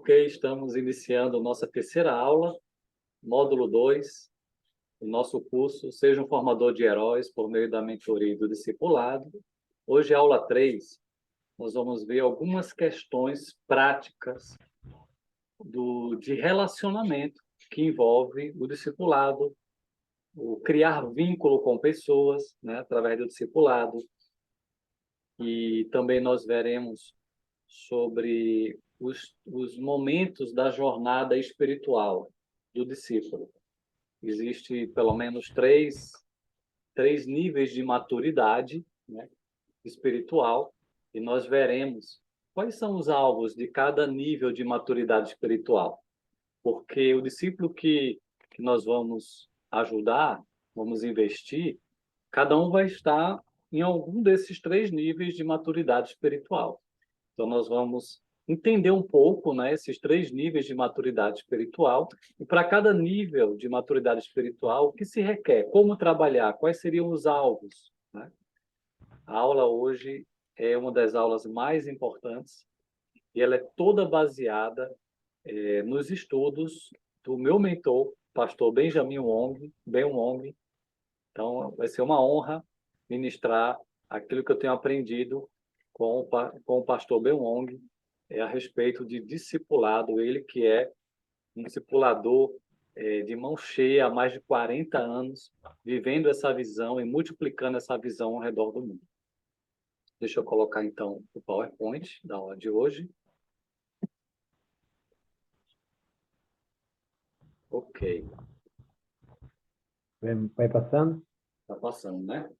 Ok, estamos iniciando nossa terceira aula, módulo 2, do nosso curso Seja um Formador de Heróis por meio da mentoria e do discipulado. Hoje, aula 3, nós vamos ver algumas questões práticas de relacionamento que envolve o discipulado, o criar vínculo com pessoas, né, através do discipulado. E também nós veremos sobre os momentos da jornada espiritual do discípulo. Existe pelo menos três níveis de maturidade, né, espiritual, e nós veremos quais são os alvos de cada nível de maturidade espiritual. Porque o discípulo que nós vamos ajudar, vamos investir, cada um vai estar em algum desses três níveis de maturidade espiritual. Então, nós vamos entender um pouco, né, esses três níveis de maturidade espiritual, e para cada nível de maturidade espiritual, o que se requer, como trabalhar, quais seriam os alvos, né? A aula hoje é uma das aulas mais importantes e ela é toda baseada nos estudos do meu mentor, pastor Benjamin Wong, Ben Wong. Então, vai ser uma honra ministrar aquilo que eu tenho aprendido com o pastor Ben Wong a respeito de discipulado, ele que é um discipulador de mão cheia há mais de 40 anos, vivendo essa visão e multiplicando essa visão ao redor do mundo. Deixa eu colocar, então, o PowerPoint da aula de hoje. Ok. Vai passando? Está passando, né?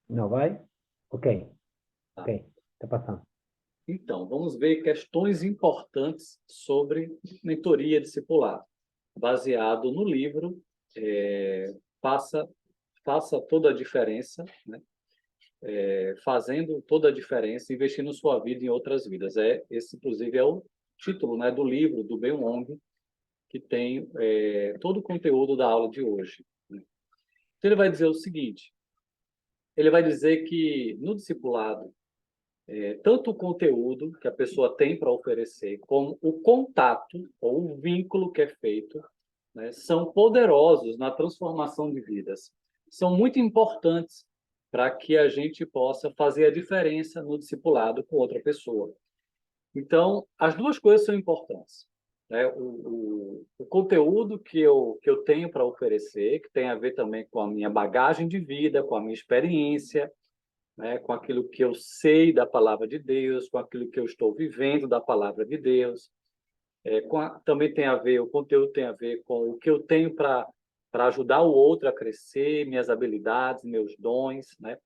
Não vai? Ok, Tá. ok, está passando. Então, vamos ver questões importantes sobre mentoria discipulado, baseado no livro Faça Toda a Diferença, né? Fazendo toda a diferença, investindo sua vida em outras vidas. Esse, inclusive, é o título, né, do livro do Ben Wong, que tem todo o conteúdo da aula de hoje, né? Então, ele vai dizer o seguinte, ele vai dizer que no discipulado, tanto o conteúdo que a pessoa tem para oferecer, como o contato ou o vínculo que é feito, né, são poderosos na transformação de vidas. São muito importantes para que a gente possa fazer a diferença no discipulado com outra pessoa. Então, as duas coisas são importantes, né? O conteúdo que eu tenho para oferecer, que tem a ver também com a minha bagagem de vida, com a minha experiência, né, com aquilo que eu sei da palavra de Deus, com aquilo que eu estou vivendo da palavra de Deus. Também tem a ver, o conteúdo tem a ver com o que eu tenho para ajudar o outro a crescer, minhas habilidades, meus dons, né?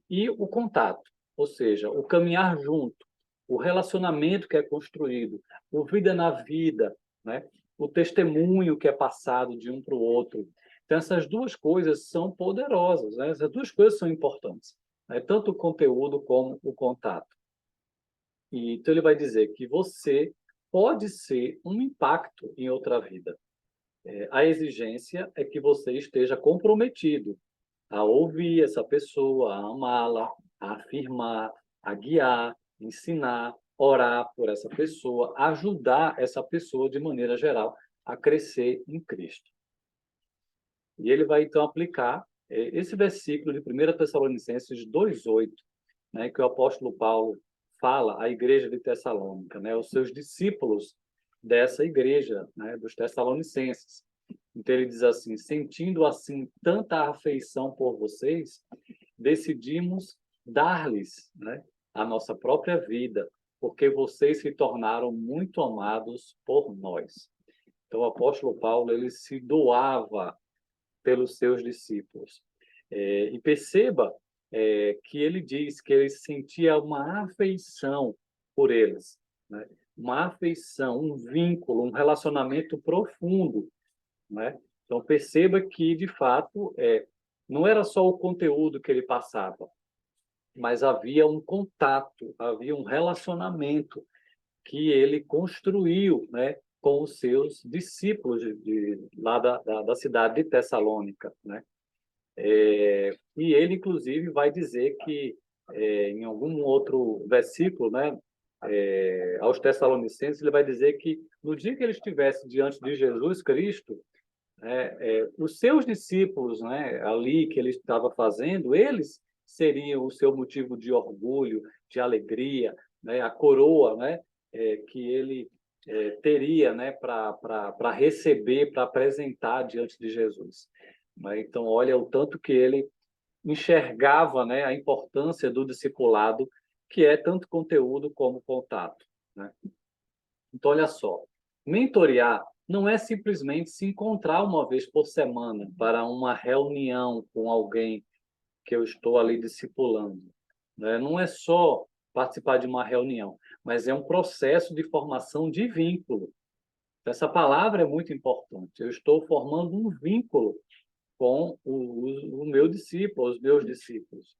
E o contato, ou seja, o caminhar junto, o relacionamento que é construído, o vida na vida, né? O testemunho que é passado de um para o outro. Então, essas duas coisas são poderosas, né? Essas duas coisas são importantes, né? Tanto o conteúdo como o contato. Então, ele vai dizer que você pode ser um impacto em outra vida. A exigência é que você esteja comprometido a ouvir essa pessoa, a amá-la, a afirmar, a guiar, ensinar, orar por essa pessoa, ajudar essa pessoa, de maneira geral, a crescer em Cristo. E ele vai, então, aplicar esse versículo de 1 Tessalonicenses 2,8, né, que o apóstolo Paulo fala à igreja de Tessalônica, né, os seus discípulos dessa igreja, né, dos Tessalonicenses. Então ele diz assim: sentindo assim tanta afeição por vocês, decidimos dar-lhes, né, a nossa própria vida, porque vocês se tornaram muito amados por nós. Então o apóstolo Paulo, ele se doava pelos seus discípulos. E perceba que ele diz que ele sentia uma afeição por eles, né? Uma afeição, um vínculo, um relacionamento profundo, né? Então perceba que, de fato, não era só o conteúdo que ele passava, mas havia um contato, havia um relacionamento que ele construiu, né, com os seus discípulos lá da cidade de Tessalônica, né? E ele, inclusive, vai dizer que, em algum outro versículo, né, aos Tessalonicenses, ele vai dizer que no dia que ele estivesse diante de Jesus Cristo, os seus discípulos, né, ali que ele estava fazendo, eles seriam o seu motivo de orgulho, de alegria, né, a coroa, né, que ele teria, né, para receber, para apresentar diante de Jesus. Então, olha o tanto que ele enxergava, né, a importância do discipulado, que é tanto conteúdo como contato, né? Então, olha só, mentorear não é simplesmente se encontrar uma vez por semana para uma reunião com alguém que eu estou ali discipulando, né? Não é só participar de uma reunião, mas é um processo de formação de vínculo. Essa palavra é muito importante. Eu estou formando um vínculo com o meu discípulo, os meus discípulos.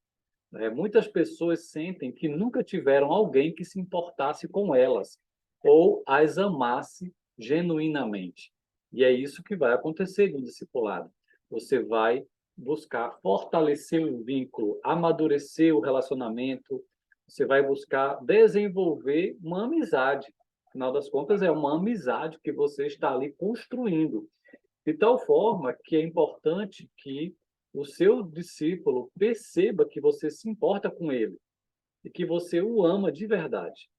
Muitas pessoas sentem que nunca tiveram alguém que se importasse com elas ou as amasse genuinamente. E é isso que vai acontecer no discipulado. Você vai buscar fortalecer o vínculo, amadurecer o relacionamento, você vai buscar desenvolver uma amizade. Afinal das contas, é uma amizade que você está ali construindo. De tal forma que é importante que o seu discípulo perceba que você se importa com ele e que você o ama de verdade.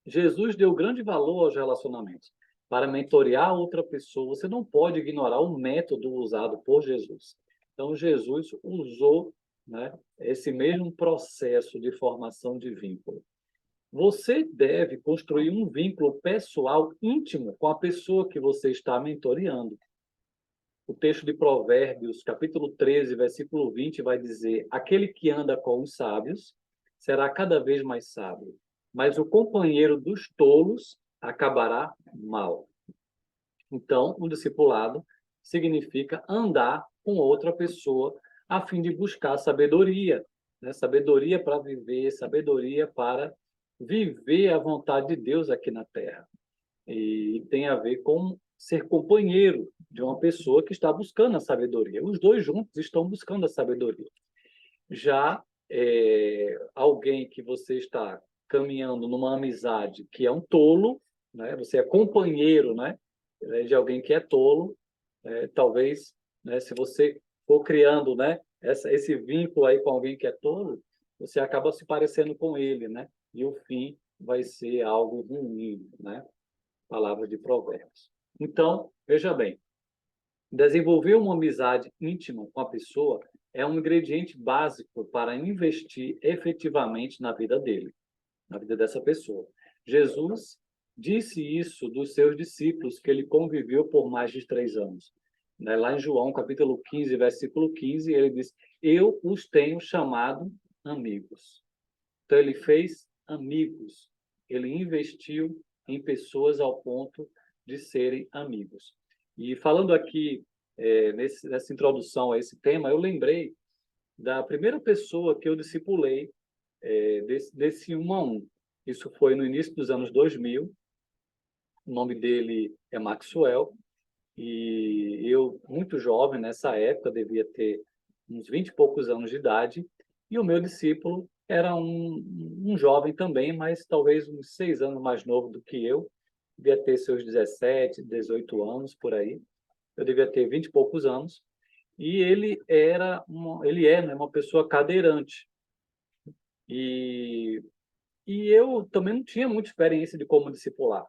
Jesus deu grande valor aos relacionamentos. Para mentorear outra pessoa, você não pode ignorar o método usado por Jesus. Então, Jesus usou, né, esse mesmo processo de formação de vínculo. Você deve construir um vínculo pessoal íntimo com a pessoa que você está mentoreando. O texto de Provérbios, capítulo 13, versículo 20, vai dizer: aquele que anda com os sábios será cada vez mais sábio, mas o companheiro dos tolos acabará mal. Então, o discipulado significa andar com outra pessoa a fim de buscar sabedoria, né? Sabedoria para viver, sabedoria para viver a vontade de Deus aqui na Terra. E tem a ver com ser companheiro de uma pessoa que está buscando a sabedoria. Os dois juntos estão buscando a sabedoria. Já alguém que você está caminhando numa amizade que é um tolo, né? Você é companheiro, né, de alguém que é tolo, talvez, né, se você for criando, né, esse vínculo aí com alguém que é tolo, você acaba se parecendo com ele, né? E o fim vai ser algo ruim, né? Palavra de Provérbios. Então, veja bem, desenvolver uma amizade íntima com a pessoa é um ingrediente básico para investir efetivamente na vida dele, na vida dessa pessoa. Jesus disse isso dos seus discípulos, que ele conviveu por mais de 3 anos. Lá em João, capítulo 15, versículo 15, ele diz: eu os tenho chamado amigos. Então, ele fez amigos, ele investiu em pessoas ao ponto de serem amigos. E falando aqui, nessa introdução a esse tema, eu lembrei da primeira pessoa que eu discipulei desse 1 a 1. Isso foi no início dos anos 2000. O nome dele é Maxwell. E eu, muito jovem nessa época, devia ter uns 20 e poucos anos de idade, e o meu discípulo era um jovem também, mas talvez uns 6 anos mais novo do que eu, devia ter seus 17, 18 anos, por aí. Eu devia ter 20 e poucos anos, e ele é, né, uma pessoa cadeirante. E, e eu também não tinha muita experiência de como discipular.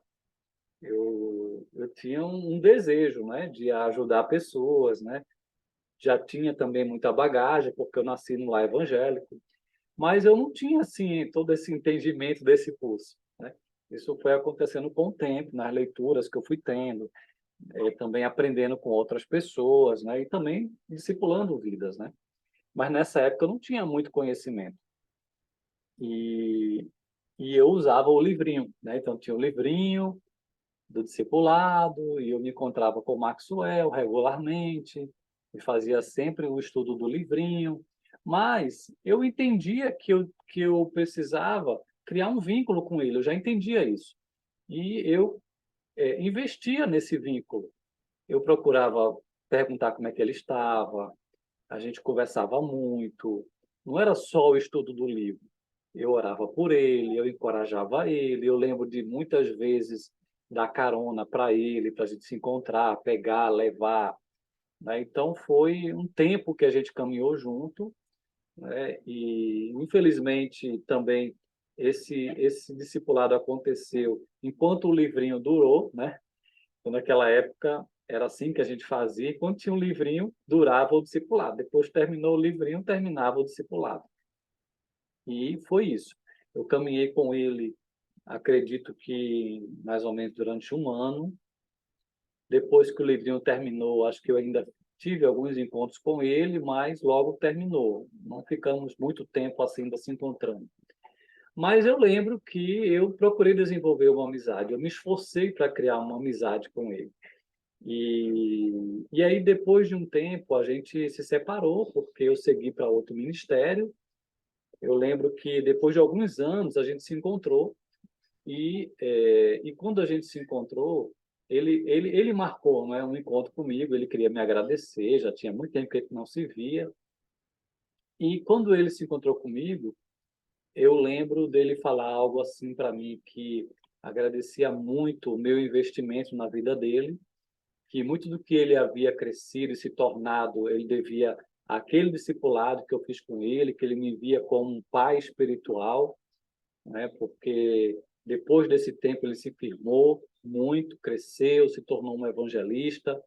Eu tinha um desejo, né, de ajudar pessoas, né? Já tinha também muita bagagem, porque eu nasci no lar evangélico, mas eu não tinha, assim, todo esse entendimento desse curso, né? Isso foi acontecendo com o tempo, nas leituras que eu fui tendo, também aprendendo com outras pessoas, né? E também discipulando vidas, né? Mas nessa época eu não tinha muito conhecimento. E, e eu usava o livrinho, né? Então tinha o livrinho do discipulado, e eu me encontrava com o Maxwell regularmente, e fazia sempre o estudo do livrinho, mas eu entendia que eu precisava criar um vínculo com ele, eu já entendia isso. E eu investia nesse vínculo. Eu procurava perguntar como é que ele estava, a gente conversava muito, não era só o estudo do livro, eu orava por ele, eu encorajava ele, eu lembro de muitas vezes dar carona para ele, para a gente se encontrar, pegar, levar, né? Então foi um tempo que a gente caminhou junto, né? E infelizmente também esse discipulado aconteceu enquanto o livrinho durou, né? Então, naquela época era assim que a gente fazia, quando tinha um livrinho, durava o discipulado. Depois terminou o livrinho, terminava o discipulado. E foi isso. Eu caminhei com ele, acredito que mais ou menos durante um ano. Depois que o livrinho terminou, acho que eu ainda tive alguns encontros com ele, mas logo terminou. Não ficamos muito tempo assim ainda se encontrando. Mas eu lembro que eu procurei desenvolver uma amizade. Eu me esforcei para criar uma amizade com ele. E aí, depois de um tempo, a gente se separou, porque eu segui para outro ministério. Eu lembro que depois de alguns anos a gente se encontrou e quando a gente se encontrou, ele marcou, né, um encontro comigo, ele queria me agradecer, já tinha muito tempo que a gente não se via. E quando ele se encontrou comigo, eu lembro dele falar algo assim para mim, que agradecia muito o meu investimento na vida dele, que muito do que ele havia crescido e se tornado, ele devia àquele discipulado que eu fiz com ele, que ele me via como um pai espiritual, né? Porque depois desse tempo ele se firmou muito, cresceu, se tornou um evangelista.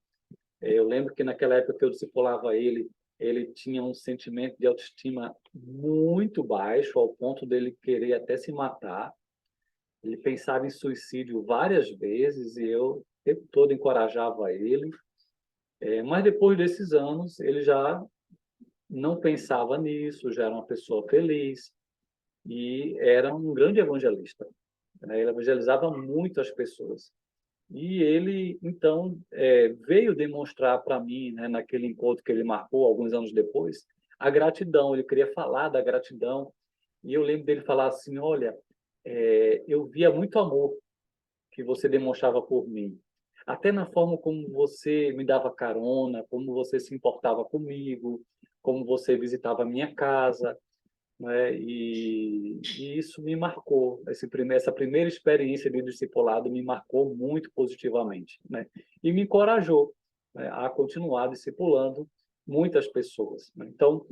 Eu lembro que naquela época que eu discipulava ele, ele tinha um sentimento de autoestima muito baixo, ao ponto dele querer até se matar. Ele pensava em suicídio várias vezes e eu o tempo todo encorajava ele. Mas depois desses anos, ele já não pensava nisso, já era uma pessoa feliz e era um grande evangelista, né? Ele evangelizava muito as pessoas. E ele, então, veio demonstrar para mim, né, naquele encontro que ele marcou alguns anos depois, a gratidão. Ele queria falar da gratidão. E eu lembro dele falar assim: olha, eu via muito amor que você demonstrava por mim. Até na forma como você me dava carona, como você se importava comigo, como você visitava a minha casa, né? E isso me marcou. Essa primeira experiência de discipulado me marcou muito positivamente, né? E me encorajou, né, a continuar discipulando muitas pessoas, né? Então,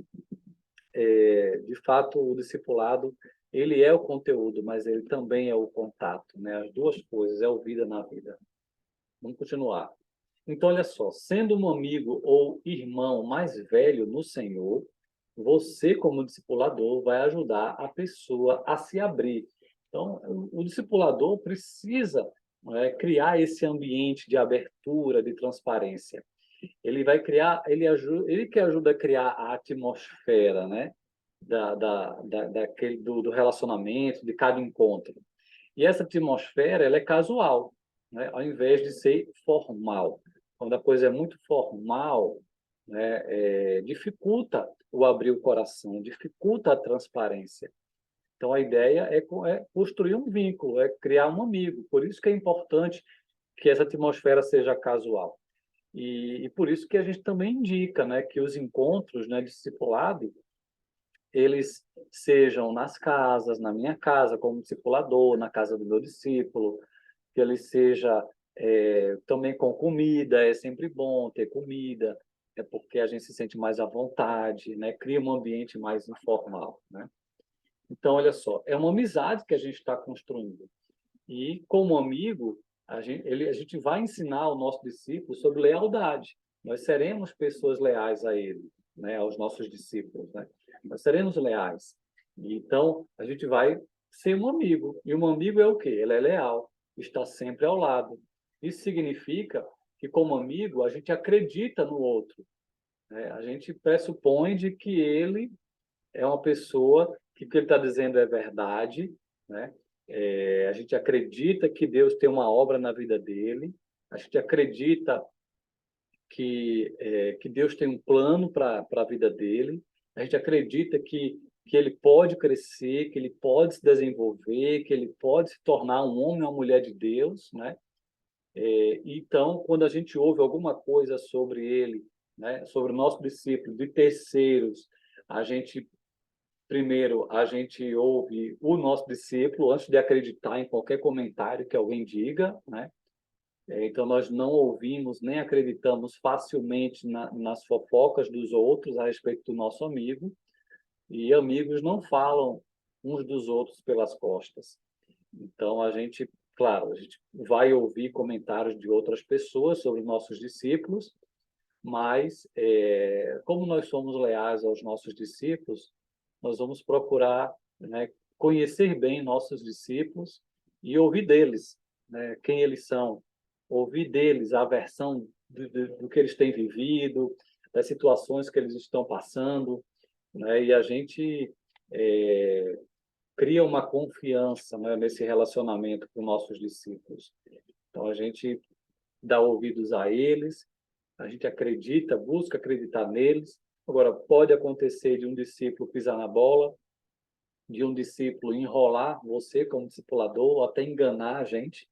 de fato, o discipulado ele é o conteúdo, mas ele também é o contato, né? As duas coisas, é o vida na vida. Vamos continuar. Então, olha só, sendo um amigo ou irmão mais velho no Senhor, você, como discipulador, vai ajudar a pessoa a se abrir. Então, o discipulador precisa, criar esse ambiente de abertura, de transparência. Ele vai criar, ele que ajuda a criar a atmosfera, né? Do relacionamento, de cada encontro. E essa atmosfera ela é casual, né? Ao invés de ser formal. Quando a coisa é muito formal, né, dificulta o abrir o coração, dificulta a transparência. Então, a ideia é construir um vínculo, é criar um amigo. Por isso que é importante que essa atmosfera seja casual. E por isso que a gente também indica, né, que os encontros, né, de discipulado eles sejam nas casas, na minha casa como discipulador, na casa do meu discípulo, que ele seja também com comida, é sempre bom ter comida, é porque a gente se sente mais à vontade, né? Cria um ambiente mais informal, né? Então, olha só, é uma amizade que a gente está construindo. E, como amigo, a gente vai ensinar ao nosso discípulo sobre lealdade. Nós seremos pessoas leais a ele, né? Aos nossos discípulos, né? Nós seremos leais. Então, a gente vai ser um amigo. E um amigo é o quê? Ele é leal, está sempre ao lado. Isso significa que, como amigo, a gente acredita no outro, né? A gente pressupõe de que ele é uma pessoa que o que ele está dizendo é verdade, né? A gente acredita que Deus tem uma obra na vida dele, a gente acredita que Deus tem um plano para a vida dele, a gente acredita que ele pode crescer, que ele pode se desenvolver, que ele pode se tornar um homem ou uma mulher de Deus, né? Então, quando a gente ouve alguma coisa sobre ele, né, sobre o nosso discípulo, de terceiros, a gente primeiro, a gente ouve o nosso discípulo antes de acreditar em qualquer comentário que alguém diga, né? Então, nós não ouvimos nem acreditamos facilmente nas fofocas dos outros a respeito do nosso amigo, e amigos não falam uns dos outros pelas costas. Então, claro, a gente vai ouvir comentários de outras pessoas sobre nossos discípulos, mas, como nós somos leais aos nossos discípulos, nós vamos procurar, né, conhecer bem nossos discípulos e ouvir deles, né, quem eles são, ouvir deles a versão do que eles têm vivido, das situações que eles estão passando, né, e a gente cria uma confiança, né, nesse relacionamento com nossos discípulos. Então, a gente dá ouvidos a eles, a gente acredita, busca acreditar neles. Agora, pode acontecer de um discípulo pisar na bola, de um discípulo enrolar você como discipulador, ou até enganar a gente,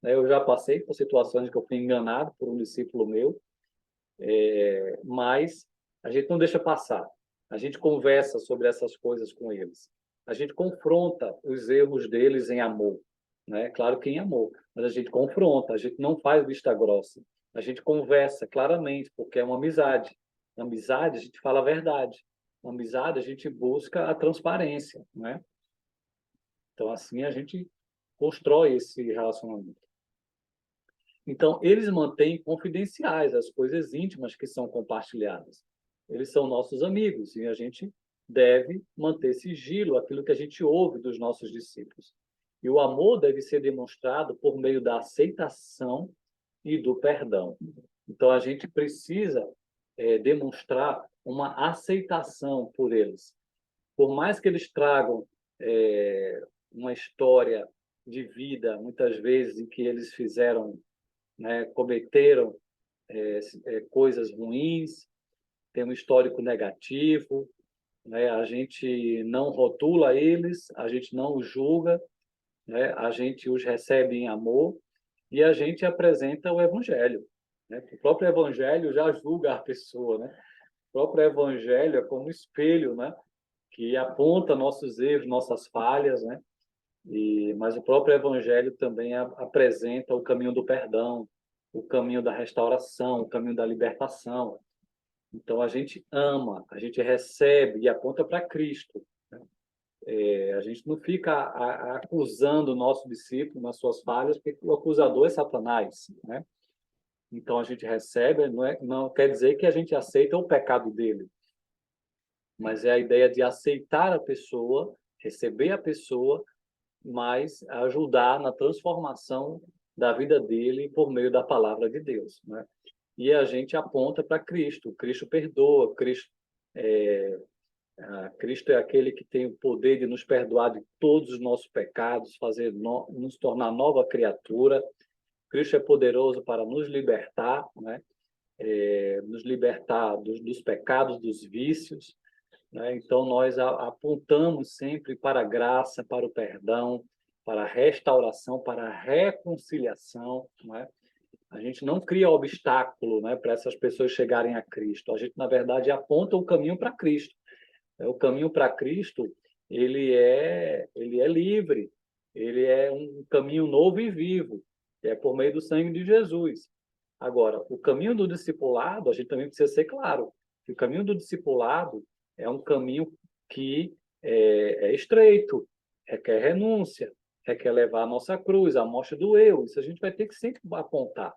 né? Eu já passei por situações que eu fui enganado por um discípulo meu, mas a gente não deixa passar. A gente conversa sobre essas coisas com eles. A gente confronta os erros deles em amor, né? Claro que em amor, mas a gente confronta, a gente não faz vista grossa. A gente conversa claramente, porque é uma amizade. Na amizade, a gente fala a verdade. Na amizade, a gente busca a transparência, né? Então, assim, a gente constrói esse relacionamento. Então, eles mantêm confidenciais as coisas íntimas que são compartilhadas. Eles são nossos amigos e a gente deve manter sigilo aquilo que a gente ouve dos nossos discípulos. E o amor deve ser demonstrado por meio da aceitação e do perdão. Então, a gente precisa demonstrar uma aceitação por eles. Por mais que eles tragam uma história de vida, muitas vezes, em que eles fizeram, né, cometeram coisas ruins, tem um histórico negativo, né? A gente não rotula eles, a gente não os julga, né? A gente os recebe em amor e a gente apresenta o Evangelho, né? O próprio Evangelho já julga a pessoa, né? O próprio Evangelho é como um espelho, né, que aponta nossos erros, nossas falhas, né? Mas o próprio Evangelho também apresenta o caminho do perdão, o caminho da restauração, o caminho da libertação. Então, a gente ama, a gente recebe e aponta para Cristo. A gente não fica acusando o nosso discípulo nas suas falhas, porque o acusador é Satanás, né? Então, a gente recebe, não quer dizer que a gente aceita o pecado dele, mas é a ideia de aceitar a pessoa, receber a pessoa, mas ajudar na transformação da vida dele por meio da palavra de Deus, né? E a gente aponta para Cristo. Cristo perdoa, Cristo é aquele que tem o poder de nos perdoar de todos os nossos pecados, nos tornar nova criatura. Cristo é poderoso para nos libertar, né? Nos libertar dos pecados, dos vícios, né? Então, nós apontamos sempre para a graça, para o perdão, para a restauração, para a reconciliação, né? A gente não cria obstáculo, né, para essas pessoas chegarem a Cristo. A gente, na verdade, aponta o caminho para Cristo. O caminho para Cristo, ele é livre, ele é um caminho novo e vivo, é por meio do sangue de Jesus. Agora, o caminho do discipulado, a gente também precisa ser claro, que o caminho do discipulado é um caminho que é estreito, requer renúncia, requer levar a nossa cruz, a morte do eu. Isso a gente vai ter que sempre apontar.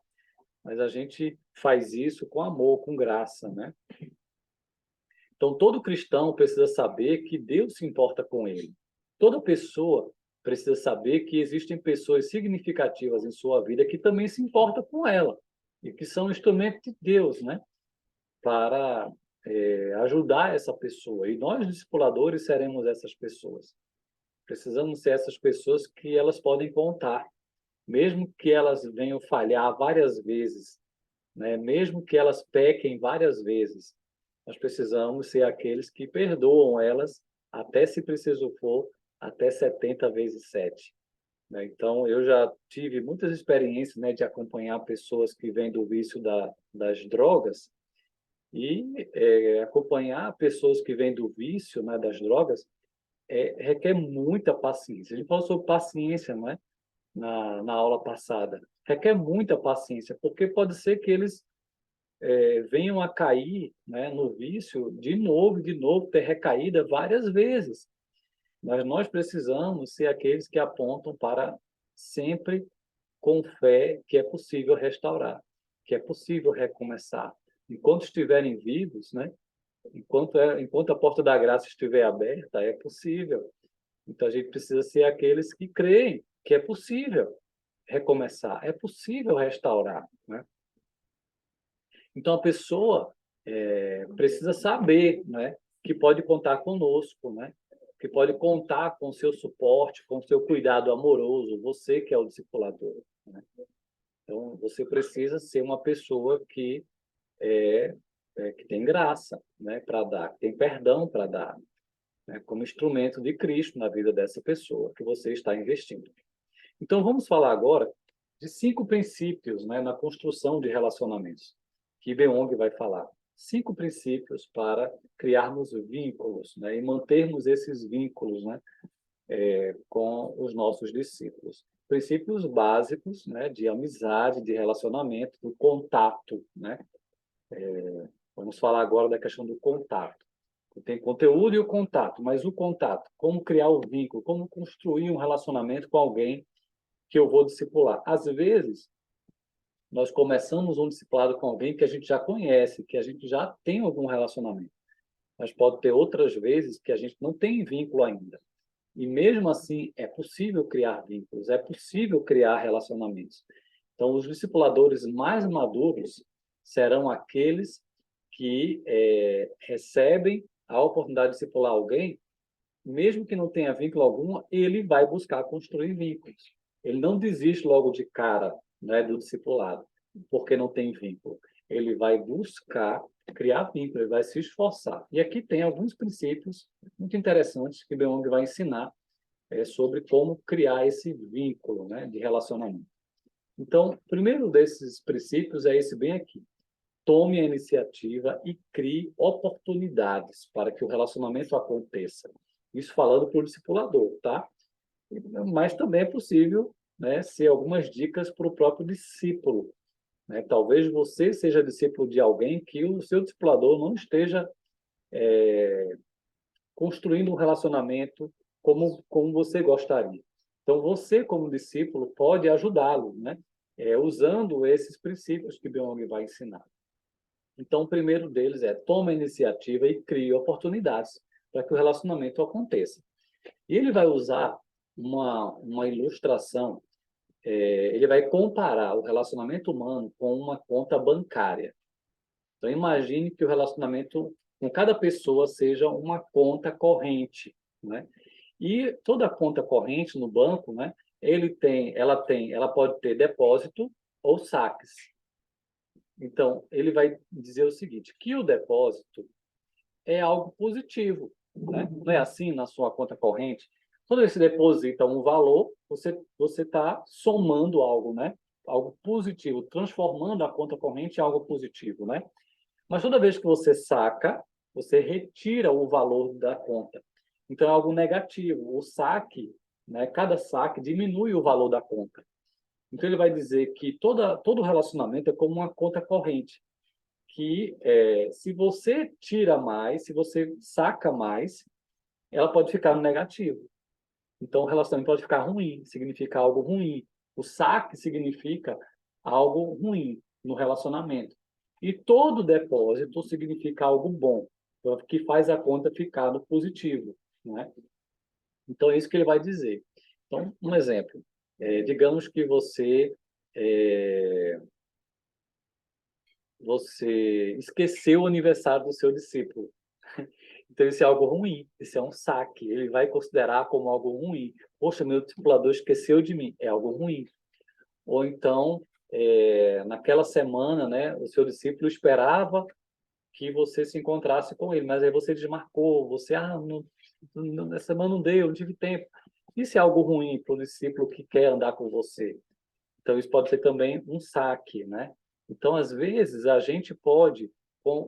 Mas a gente faz isso com amor, com graça, né? Então, todo cristão precisa saber que Deus se importa com ele. Toda pessoa precisa saber que existem pessoas significativas em sua vida que também se importam com ela e que são instrumentos de Deus, né? Para ajudar essa pessoa. E nós, discipuladores, seremos essas pessoas. Precisamos ser essas pessoas que elas podem contar, mesmo que elas venham falhar várias vezes, né? Mesmo que elas pequem várias vezes, nós precisamos ser aqueles que perdoam elas, até se preciso for, até 70 vezes 7. Né? Então, eu já tive muitas experiências, né, de acompanhar pessoas que vêm do vício das drogas e acompanhar pessoas que vêm do vício, né, das drogas requer muita paciência. A gente falou sobre paciência, não é? Na aula passada. Requer muita paciência, porque pode ser que eles venham a cair, né, no vício de novo, ter recaída várias vezes. Mas nós precisamos ser aqueles que apontam para sempre com fé que é possível restaurar, que é possível recomeçar. Enquanto estiverem vivos, né, enquanto a porta da graça estiver aberta, é possível. Então a gente precisa ser aqueles que creem que é possível recomeçar, é possível restaurar, né? Então a pessoa precisa saber, né, que pode contar conosco, né? Que pode contar com o seu suporte, com o seu cuidado amoroso, você que é o discipulador, né? Então, você precisa ser uma pessoa que tem graça, né, para dar, que tem perdão para dar, né, como instrumento de Cristo na vida dessa pessoa que você está investindo. Então, vamos falar agora de 5 princípios, né, na construção de relacionamentos, que Beong vai falar. 5 princípios para criarmos vínculos, né, e mantermos esses vínculos, né, com os nossos discípulos. Princípios básicos, né, de amizade, de relacionamento, do contato, né? Vamos falar agora da questão do contato. Tem conteúdo e o contato, mas o contato, como criar o vínculo, como construir um relacionamento com alguém que eu vou discipular. Às vezes, nós começamos um discipulado com alguém que a gente já conhece, que a gente já tem algum relacionamento. Mas pode ter outras vezes que a gente não tem vínculo ainda. E mesmo assim, é possível criar vínculos, é possível criar relacionamentos. Então, os discipuladores mais maduros serão aqueles que recebem a oportunidade de discipular alguém, mesmo que não tenha vínculo algum, ele vai buscar construir vínculos. Ele não desiste logo de cara, né, do discipulado, porque não tem vínculo. Ele vai buscar criar vínculo, ele vai se esforçar. E aqui tem alguns princípios muito interessantes que Beong vai ensinar sobre como criar esse vínculo, né, de relacionamento. Então, o primeiro desses princípios é esse bem aqui. Tome a iniciativa e crie oportunidades para que o relacionamento aconteça. Isso falando para o discipulador, tá? Mas também é possível, né, ser algumas dicas para o próprio discípulo, né? Talvez você seja discípulo de alguém que o seu discipulador não esteja construindo um relacionamento como você gostaria. Então, você, como discípulo, pode ajudá-lo, né? Usando esses princípios que Beong vai ensinar. Então, o primeiro deles é toma a iniciativa e crie oportunidades para que o relacionamento aconteça. E ele vai usar uma ilustração, ele vai comparar o relacionamento humano com uma conta bancária. Então, imagine que o relacionamento com cada pessoa seja uma conta corrente, né? E toda conta corrente no banco, né, ela pode ter depósito ou saques. Então, ele vai dizer o seguinte, que o depósito é algo positivo, né? Não é assim na sua conta corrente? Quando você deposita um valor, você está somando algo, né? Algo positivo, transformando a conta corrente em algo positivo, né? Mas toda vez que você saca, você retira o valor da conta. Então é algo negativo. O saque, né? Cada saque diminui o valor da conta. Então ele vai dizer que todo relacionamento é como uma conta corrente, que se você tira mais, se você saca mais, ela pode ficar no negativo. Então o relacionamento pode ficar ruim, significa algo ruim. O saque significa algo ruim no relacionamento. E todo depósito significa algo bom, que faz a conta ficar no positivo, né? Então é isso que ele vai dizer. Então, um exemplo. Digamos que é, você esqueceu o aniversário do seu discípulo. Então, isso é algo ruim, isso é um saque. Ele vai considerar como algo ruim. Poxa, meu discipulador esqueceu de mim. É algo ruim. Ou então, naquela semana, né, o seu discípulo esperava que você se encontrasse com ele, mas aí você desmarcou, nessa semana não deu, não tive tempo. Isso é algo ruim para o discípulo que quer andar com você. Então, isso pode ser também um saque, né? Então, às vezes, a gente pode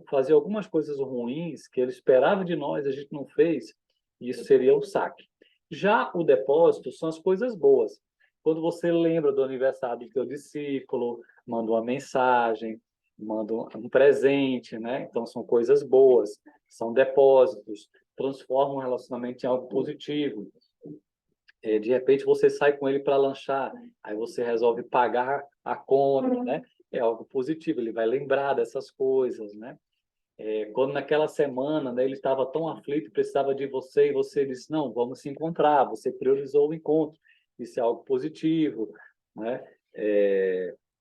fazer algumas coisas ruins que ele esperava de nós, a gente não fez, Isso seria o saque. Já o depósito são as coisas boas. Quando você lembra do aniversário do teu discípulo, manda uma mensagem, manda um presente, né? Então, são coisas boas, são depósitos, transformam um relacionamento em algo positivo. De repente, você sai com ele para lanchar, aí você resolve pagar a conta, né? É algo positivo, ele vai lembrar dessas coisas, né? Quando naquela semana, né, ele estava tão aflito, precisava de você, e você disse, não, vamos se encontrar, você priorizou o encontro, isso é algo positivo, né?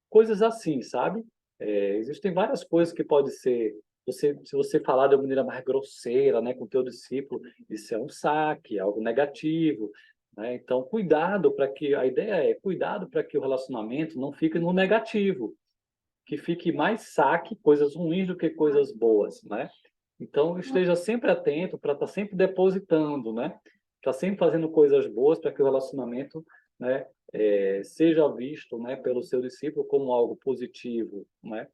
Coisas assim, sabe? Existem várias coisas que pode ser, se você falar de uma maneira mais grosseira, né, com o teu discípulo, isso é um saque, é algo negativo, né? Então, cuidado para que, a ideia é cuidado para que o relacionamento não fique no negativo, que fique mais saque coisas ruins do que coisas boas, né? Então, esteja sempre atento para estar sempre depositando, né? Está sempre fazendo coisas boas para que o relacionamento, né, seja visto, né, pelo seu discípulo como algo positivo, né?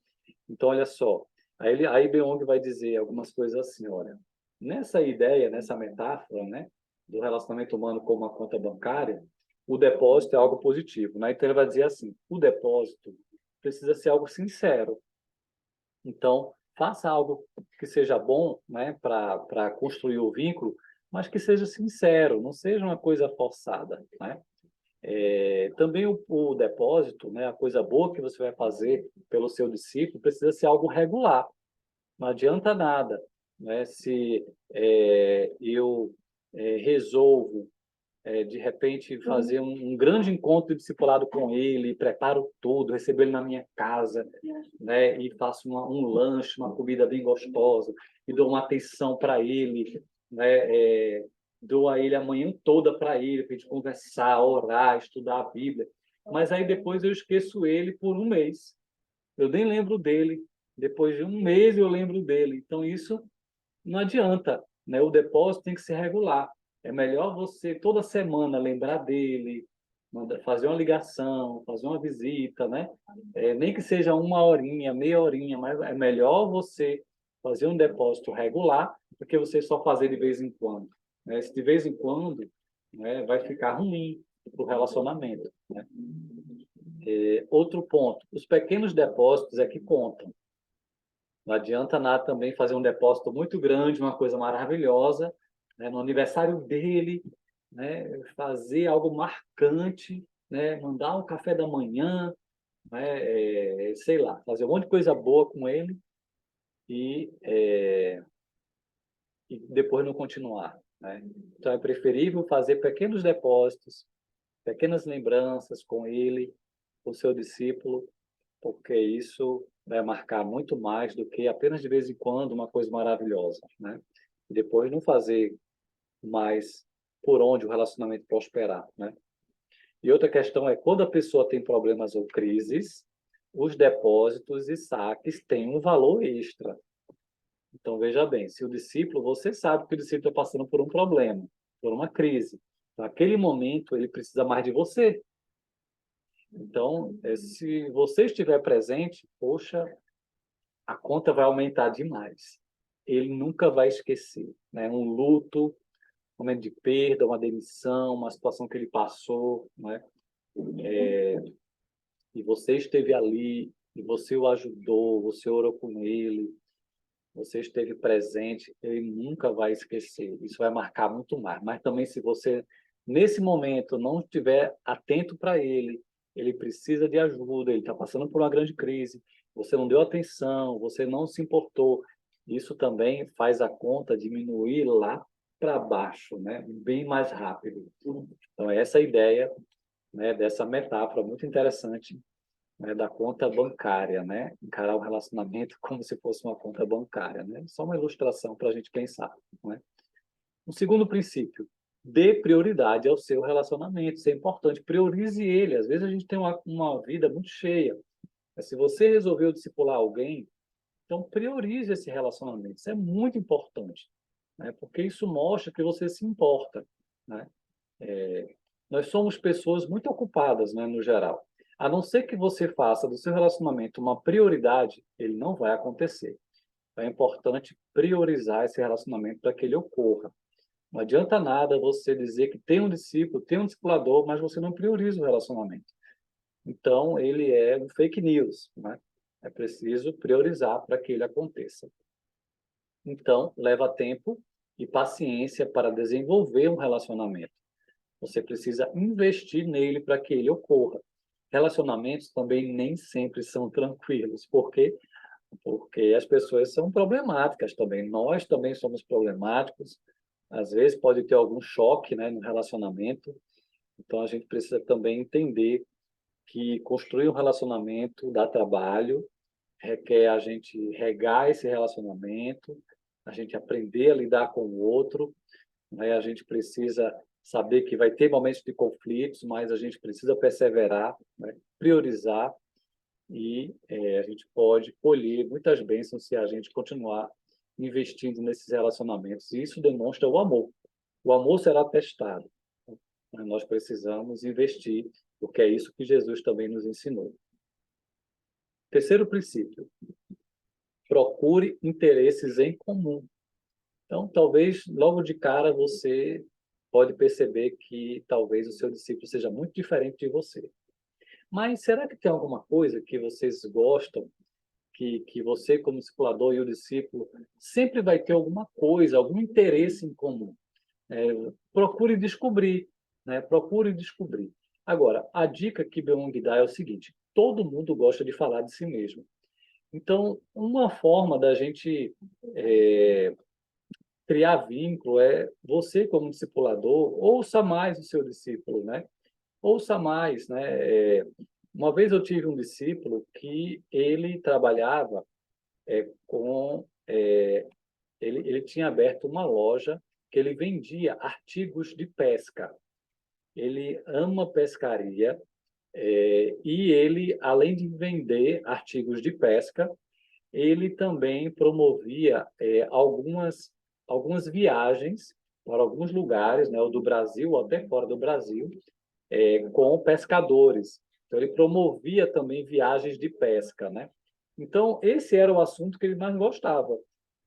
Então, olha só, aí Beong vai dizer algumas coisas assim, olha, nessa ideia, nessa metáfora, né, do relacionamento humano como uma conta bancária, o depósito é algo positivo, né? Então, ele vai dizer assim, o depósito precisa ser algo sincero. Então, faça algo que seja bom, né, para construir o vínculo, mas que seja sincero, não seja uma coisa forçada, né? Também o depósito, né, a coisa boa que você vai fazer pelo seu discípulo precisa ser algo regular. Não adianta nada, né, se eu resolvo de repente fazer um grande encontro de discipulado com ele, preparo tudo, recebo ele na minha casa, né, e faço um lanche, uma comida bem gostosa, e dou uma atenção para ele, né, dou a ele a manhã toda para ele, para a gente conversar, orar, estudar a Bíblia. Mas aí depois eu esqueço ele por um mês. Eu nem lembro dele. Depois de um mês eu lembro dele. Então isso não adianta, né? O depósito tem que ser regular. É melhor você toda semana lembrar dele, fazer uma ligação, fazer uma visita, né? Nem que seja uma horinha, meia horinha, mas é melhor você fazer um depósito regular do que você só fazer de vez em quando, né? Se de vez em quando, né, vai ficar ruim para o relacionamento, né? Outro ponto, os pequenos depósitos é que contam. Não adianta nada também fazer um depósito muito grande, uma coisa maravilhosa, né, no aniversário dele, né, fazer algo marcante, né, mandar um café da manhã, né, sei lá, fazer um monte de coisa boa com ele e, e depois não continuar, né? Então é preferível fazer pequenos depósitos, pequenas lembranças com ele, com o seu discípulo, porque isso vai marcar muito mais do que apenas de vez em quando uma coisa maravilhosa, né? E depois não fazer mais por onde o relacionamento prosperar, né? E outra questão é quando a pessoa tem problemas ou crises, os depósitos e saques têm um valor extra. Então veja bem, se o discípulo, você sabe que o discípulo está passando por um problema, por uma crise, naquele momento ele precisa mais de você. Então, se você estiver presente, poxa, a conta vai aumentar demais. Ele nunca vai esquecer, né? Um luto, um momento de perda, uma demissão, uma situação que ele passou, né? E você esteve ali, e você o ajudou, você orou com ele, você esteve presente, ele nunca vai esquecer. Isso vai marcar muito mais. Mas também se você, nesse momento, não estiver atento para ele, ele precisa de ajuda, ele está passando por uma grande crise, você não deu atenção, você não se importou, isso também faz a conta diminuir lá para baixo, né? Bem mais rápido. Então, essa é a ideia, né, dessa metáfora muito interessante, né, da conta bancária, né? Encarar o relacionamento como se fosse uma conta bancária, né? Só uma ilustração para a gente pensar, né? Um segundo princípio, dê prioridade ao seu relacionamento, isso é importante, priorize ele. Às vezes a gente tem uma vida muito cheia, mas se você resolveu discipular alguém, então priorize esse relacionamento, isso é muito importante, né? Porque isso mostra que você se importa, né? Nós somos pessoas muito ocupadas, né, no geral. A não ser que você faça do seu relacionamento uma prioridade, ele não vai acontecer. É importante priorizar esse relacionamento para que ele ocorra. Não adianta nada você dizer que tem um discípulo, tem um discipulador, mas você não prioriza o relacionamento. Então, ele é um fake news, né? É preciso priorizar para que ele aconteça. Então, leva tempo e paciência para desenvolver um relacionamento. Você precisa investir nele para que ele ocorra. Relacionamentos também nem sempre são tranquilos. Por quê? Porque as pessoas são problemáticas também. Nós também somos problemáticos. Às vezes pode ter algum choque, né, no relacionamento. Então, a gente precisa também entender que construir um relacionamento dá trabalho, requer a gente regar esse relacionamento, a gente aprender a lidar com o outro, né? A gente precisa saber que vai ter momentos de conflitos, mas a gente precisa perseverar, né? Priorizar e a gente pode colher muitas bênçãos se a gente continuar investindo nesses relacionamentos. E isso demonstra o amor. O amor será testado. Mas nós precisamos investir, porque é isso que Jesus também nos ensinou. Terceiro princípio: procure interesses em comum. Então, talvez logo de cara você pode perceber que talvez o seu discípulo seja muito diferente de você. Mas será que tem alguma coisa que vocês gostam, que você, como discipulador, e o discípulo, sempre vai ter alguma coisa, algum interesse em comum? Procure descobrir, né? Procure descobrir. Agora, a dica que Byung dá é o seguinte: todo mundo gosta de falar de si mesmo. Então, uma forma da gente criar vínculo é você, como discipulador, ouça mais o seu discípulo, né? Ouça mais, né? Uma vez eu tive um discípulo que ele trabalhava com... ele tinha aberto uma loja que ele vendia artigos de pesca. Ele ama pescaria e ele, além de vender artigos de pesca, ele também promovia algumas viagens para alguns lugares, né, ou do Brasil ou até fora do Brasil, com pescadores. Então, ele promovia também viagens de pesca, né? Então, esse era o assunto que ele mais gostava.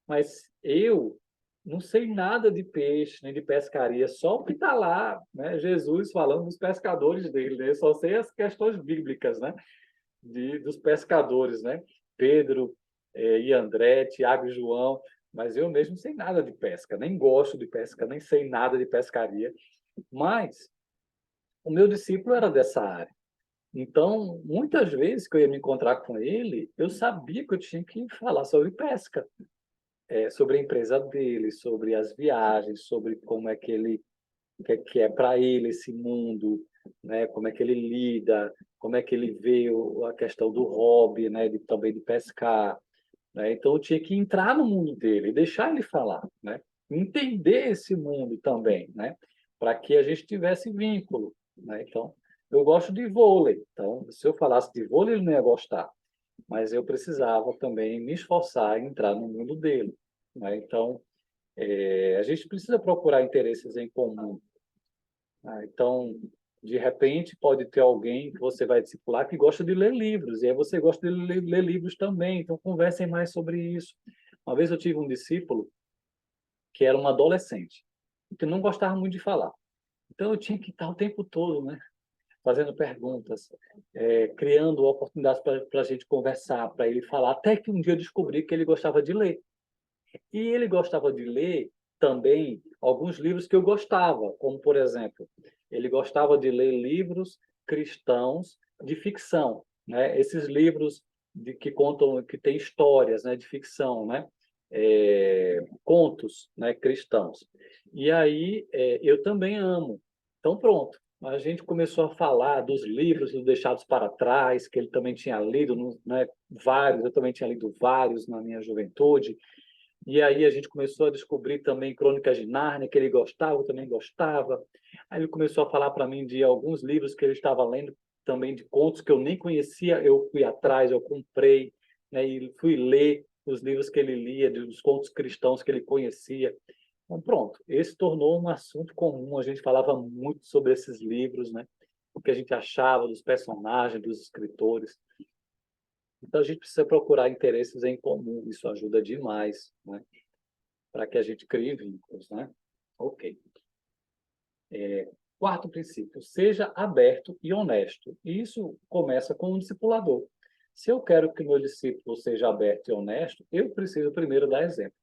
Mas eu não sei nada de peixe, nem de pescaria, só o que está lá, né? Jesus falando dos pescadores dele, né? Eu só sei as questões bíblicas, né? Dos pescadores, né? Pedro e André, Tiago e João, mas eu mesmo não sei nada de pesca, nem gosto de pesca, nem sei nada de pescaria. Mas o meu discípulo era dessa área. Então, muitas vezes que eu ia me encontrar com ele, eu sabia que eu tinha que falar sobre pesca, sobre a empresa dele, sobre as viagens, sobre como é que ele que é para ele esse mundo, né? Como é que ele lida, como é que ele vê a questão do hobby, né? Também de pescar, né? Então eu tinha que entrar no mundo dele, deixar ele falar, né? Entender esse mundo também, né? Para que a gente tivesse vínculo, né? Então eu gosto de vôlei, então se eu falasse de vôlei ele não ia gostar, mas eu precisava também me esforçar em entrar no mundo dele, né? Então a gente precisa procurar interesses em comum. Então, de repente, pode ter alguém que você vai discipular que gosta de ler livros, e aí você gosta de ler livros também, então conversem mais sobre isso. Uma vez eu tive um discípulo que era um adolescente, que não gostava muito de falar. Então eu tinha que estar o tempo todo, né, fazendo perguntas, criando oportunidades para a gente conversar, para ele falar, até que um dia eu descobri que ele gostava de ler. E ele gostava de ler também alguns livros que eu gostava, como, por exemplo, ele gostava de ler livros cristãos de ficção, né? Esses livros que contam, que têm histórias, né, de ficção, né? Contos, né, cristãos. E aí eu também amo. Então, pronto. A gente começou a falar dos livros deixados para trás, que ele também tinha lido, né, vários, eu também tinha lido vários na minha juventude. E aí a gente começou a descobrir também Crônicas de Nárnia, que ele gostava, eu também gostava. Aí ele começou a falar para mim de alguns livros que ele estava lendo, também de contos que eu nem conhecia, eu fui atrás, eu comprei, né, e fui ler os livros que ele lia, dos contos cristãos que ele conhecia. Então, pronto, esse tornou um assunto comum, a gente falava muito sobre esses livros, né? O que a gente achava dos personagens, dos escritores. Então, a gente precisa procurar interesses em comum, isso ajuda demais, né? Para que a gente crie vínculos, né? Ok. Quarto princípio, seja aberto e honesto. E isso começa com um discipulador. Se eu quero que meu discípulo seja aberto e honesto, eu preciso primeiro dar exemplo.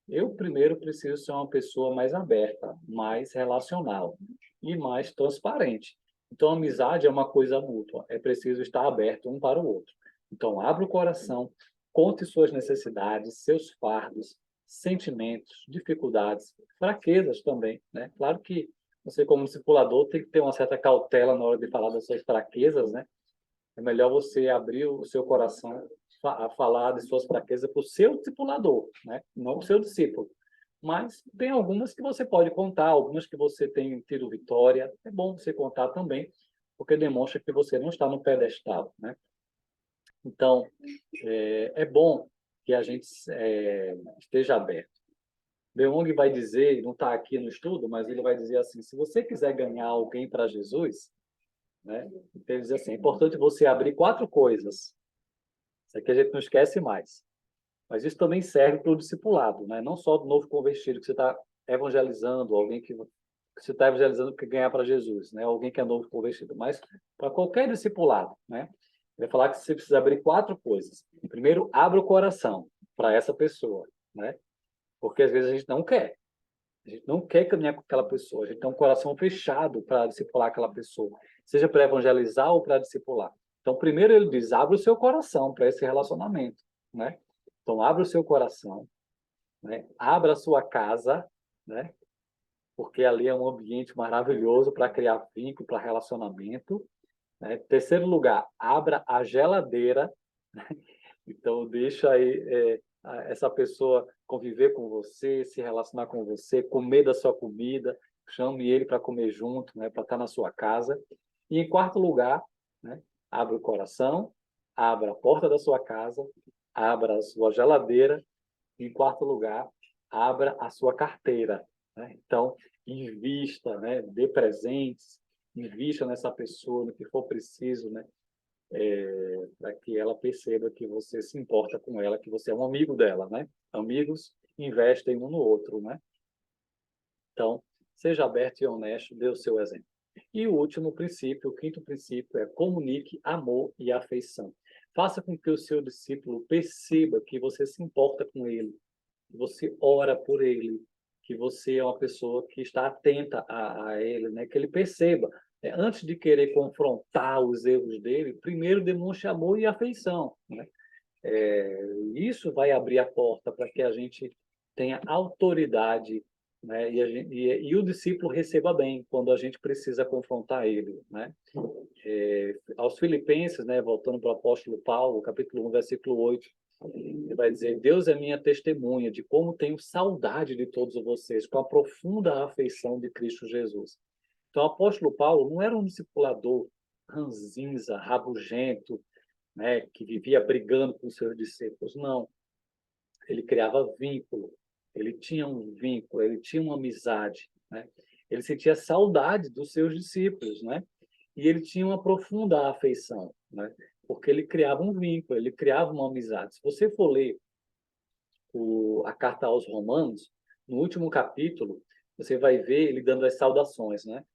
Eu primeiro preciso ser uma pessoa mais aberta, mais relacional e mais transparente. Então, a amizade é uma coisa mútua. É preciso estar aberto um para o outro. Então, abra o coração, conte suas necessidades, seus fardos, sentimentos, dificuldades, fraquezas também, né? Claro que você, como discipulador, tem que ter uma certa cautela na hora de falar das suas fraquezas, né? É melhor você abrir o seu coração a falar de suas fraquezas para o seu discipulador, né? Não para o seu discípulo. Mas tem algumas que você pode contar, algumas que você tem tido vitória. É bom você contar também, porque demonstra que você não está no pedestal, né? Então, é bom que a gente esteja aberto. Beong vai dizer, não está aqui no estudo, mas ele vai dizer assim, se você quiser ganhar alguém para Jesus, né? Então, ele diz assim, é importante você abrir 4 coisas. Isso aqui a gente não esquece mais. Mas isso também serve para o discipulado, né? Não só do novo convertido que você está evangelizando, alguém que você está evangelizando que ganhar para Jesus, né? Alguém que é novo convertido, mas para qualquer discipulado, né? Ele vai falar que você precisa abrir 4 coisas. Primeiro, abra o coração para essa pessoa, né? Porque às vezes a gente não quer. A gente não quer caminhar com aquela pessoa. A gente tem um coração fechado para discipular aquela pessoa, seja para evangelizar ou para discipular. Então, primeiro ele diz, abra o seu coração para esse relacionamento, né? Então, abra o seu coração, né? Abra a sua casa, né? Porque ali é um ambiente maravilhoso para criar vínculo, para relacionamento, né? Terceiro lugar, abra a geladeira. Então, deixa aí essa pessoa conviver com você, se relacionar com você, comer da sua comida, chame ele para comer junto, né, para estar na sua casa. E, em quarto lugar, né, abra o coração, abra a porta da sua casa, abra a sua geladeira. E, em quarto lugar, abra a sua carteira. Né? Então, invista, né, dê presentes, invista nessa pessoa, no que for preciso, né? Para que ela perceba que você se importa com ela, que você é um amigo dela, né? Amigos investem um no outro, né? Então, seja aberto e honesto, dê o seu exemplo. E o último princípio, o quinto princípio, é comunique amor e afeição. Faça com que o seu discípulo perceba que você se importa com ele, que você ora por ele, que você é uma pessoa que está atenta a ele, né? Que ele perceba. Antes de querer confrontar os erros dele, primeiro demonstre amor e afeição, né? Isso vai abrir a porta para que a gente tenha autoridade, né? E o discípulo receba bem quando a gente precisa confrontar ele, né? Aos Filipenses, né? Voltando para o apóstolo Paulo, capítulo 1, versículo 8, ele vai dizer: Deus é minha testemunha de como tenho saudade de todos vocês, com a profunda afeição de Cristo Jesus. Então, o apóstolo Paulo não era um discipulador ranzinza, rabugento, né, que vivia brigando com seus discípulos. Não. Ele criava vínculo, ele tinha um vínculo, ele tinha uma amizade, né? Ele sentia saudade dos seus discípulos, né? E ele tinha uma profunda afeição, né? Porque ele criava um vínculo, ele criava uma amizade. Se você for ler a carta aos Romanos, no último capítulo, você vai ver ele dando as saudações, né?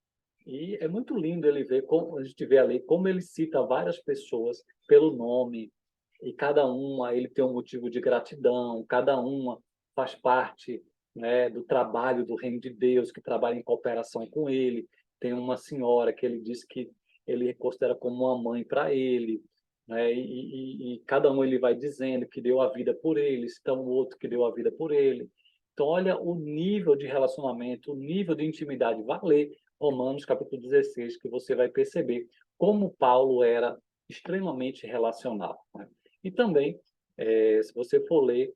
E é muito lindo ele ver como a gente vê ali como ele cita várias pessoas pelo nome e cada uma ele tem um motivo de gratidão, cada uma faz parte, né, do trabalho do reino de Deus, que trabalha em cooperação com ele. Tem uma senhora que ele diz que ele considera como uma mãe para ele, né? E cada um ele vai dizendo que deu a vida por ele, cita um outro que deu a vida por ele. Então, olha o nível de relacionamento, o nível de intimidade. Vai ler Romanos capítulo 16, que você vai perceber como Paulo era extremamente relacional, né? E também, se você for ler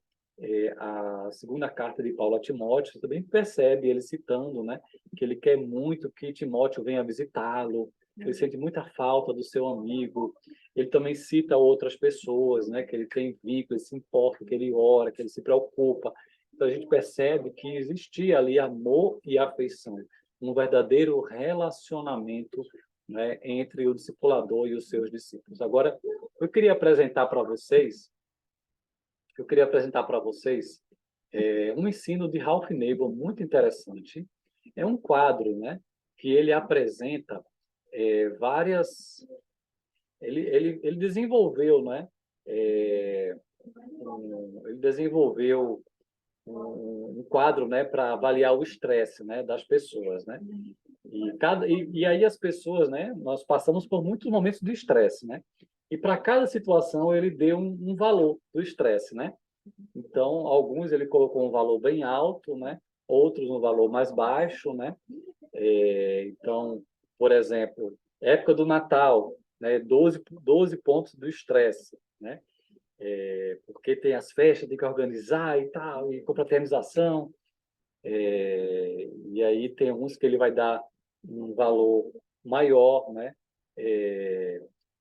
a segunda carta de Paulo a Timóteo, você também percebe ele citando, né, que ele quer muito que Timóteo venha visitá-lo, ele sente muita falta do seu amigo. Ele também cita outras pessoas, né, que ele tem vínculo, ele se importa, que ele ora, que ele se preocupa. Então a gente percebe que existia ali amor e afeição, um verdadeiro relacionamento, né, entre o discipulador e os seus discípulos. Agora, eu queria apresentar para vocês um ensino de Ralph Neighbor muito interessante, É um quadro, né, que ele apresenta várias... Ele desenvolveu, né, é, ele desenvolveu um quadro, né, para avaliar o estresse, né, das pessoas, né? E aí as pessoas, né, nós passamos por muitos momentos de estresse, né? E para cada situação ele deu um valor do estresse, né? Então, alguns ele colocou um valor bem alto, né? Outros um valor mais baixo, né? Então, por exemplo, época do Natal, né? 12 pontos do estresse, né? Porque tem as festas, tem que organizar e tal, e confraternização. E aí tem uns que ele vai dar um valor maior, né?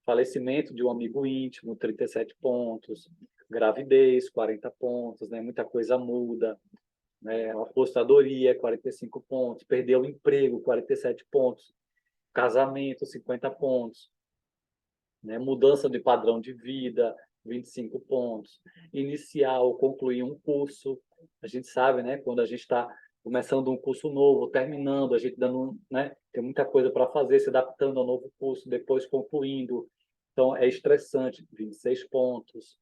Falecimento de um amigo íntimo, 37 pontos. Gravidez, 40 pontos, né? Muita coisa muda, né? Apostadoria, 45 pontos. Perder o emprego, 47 pontos. Casamento, 50 pontos, né? Mudança de padrão de vida, 25 pontos. Iniciar ou concluir um curso. A gente sabe, né? Quando a gente está começando um curso novo, terminando, a gente dando, né? Tem muita coisa para fazer, se adaptando ao novo curso, depois concluindo. Então, é estressante, 26 pontos.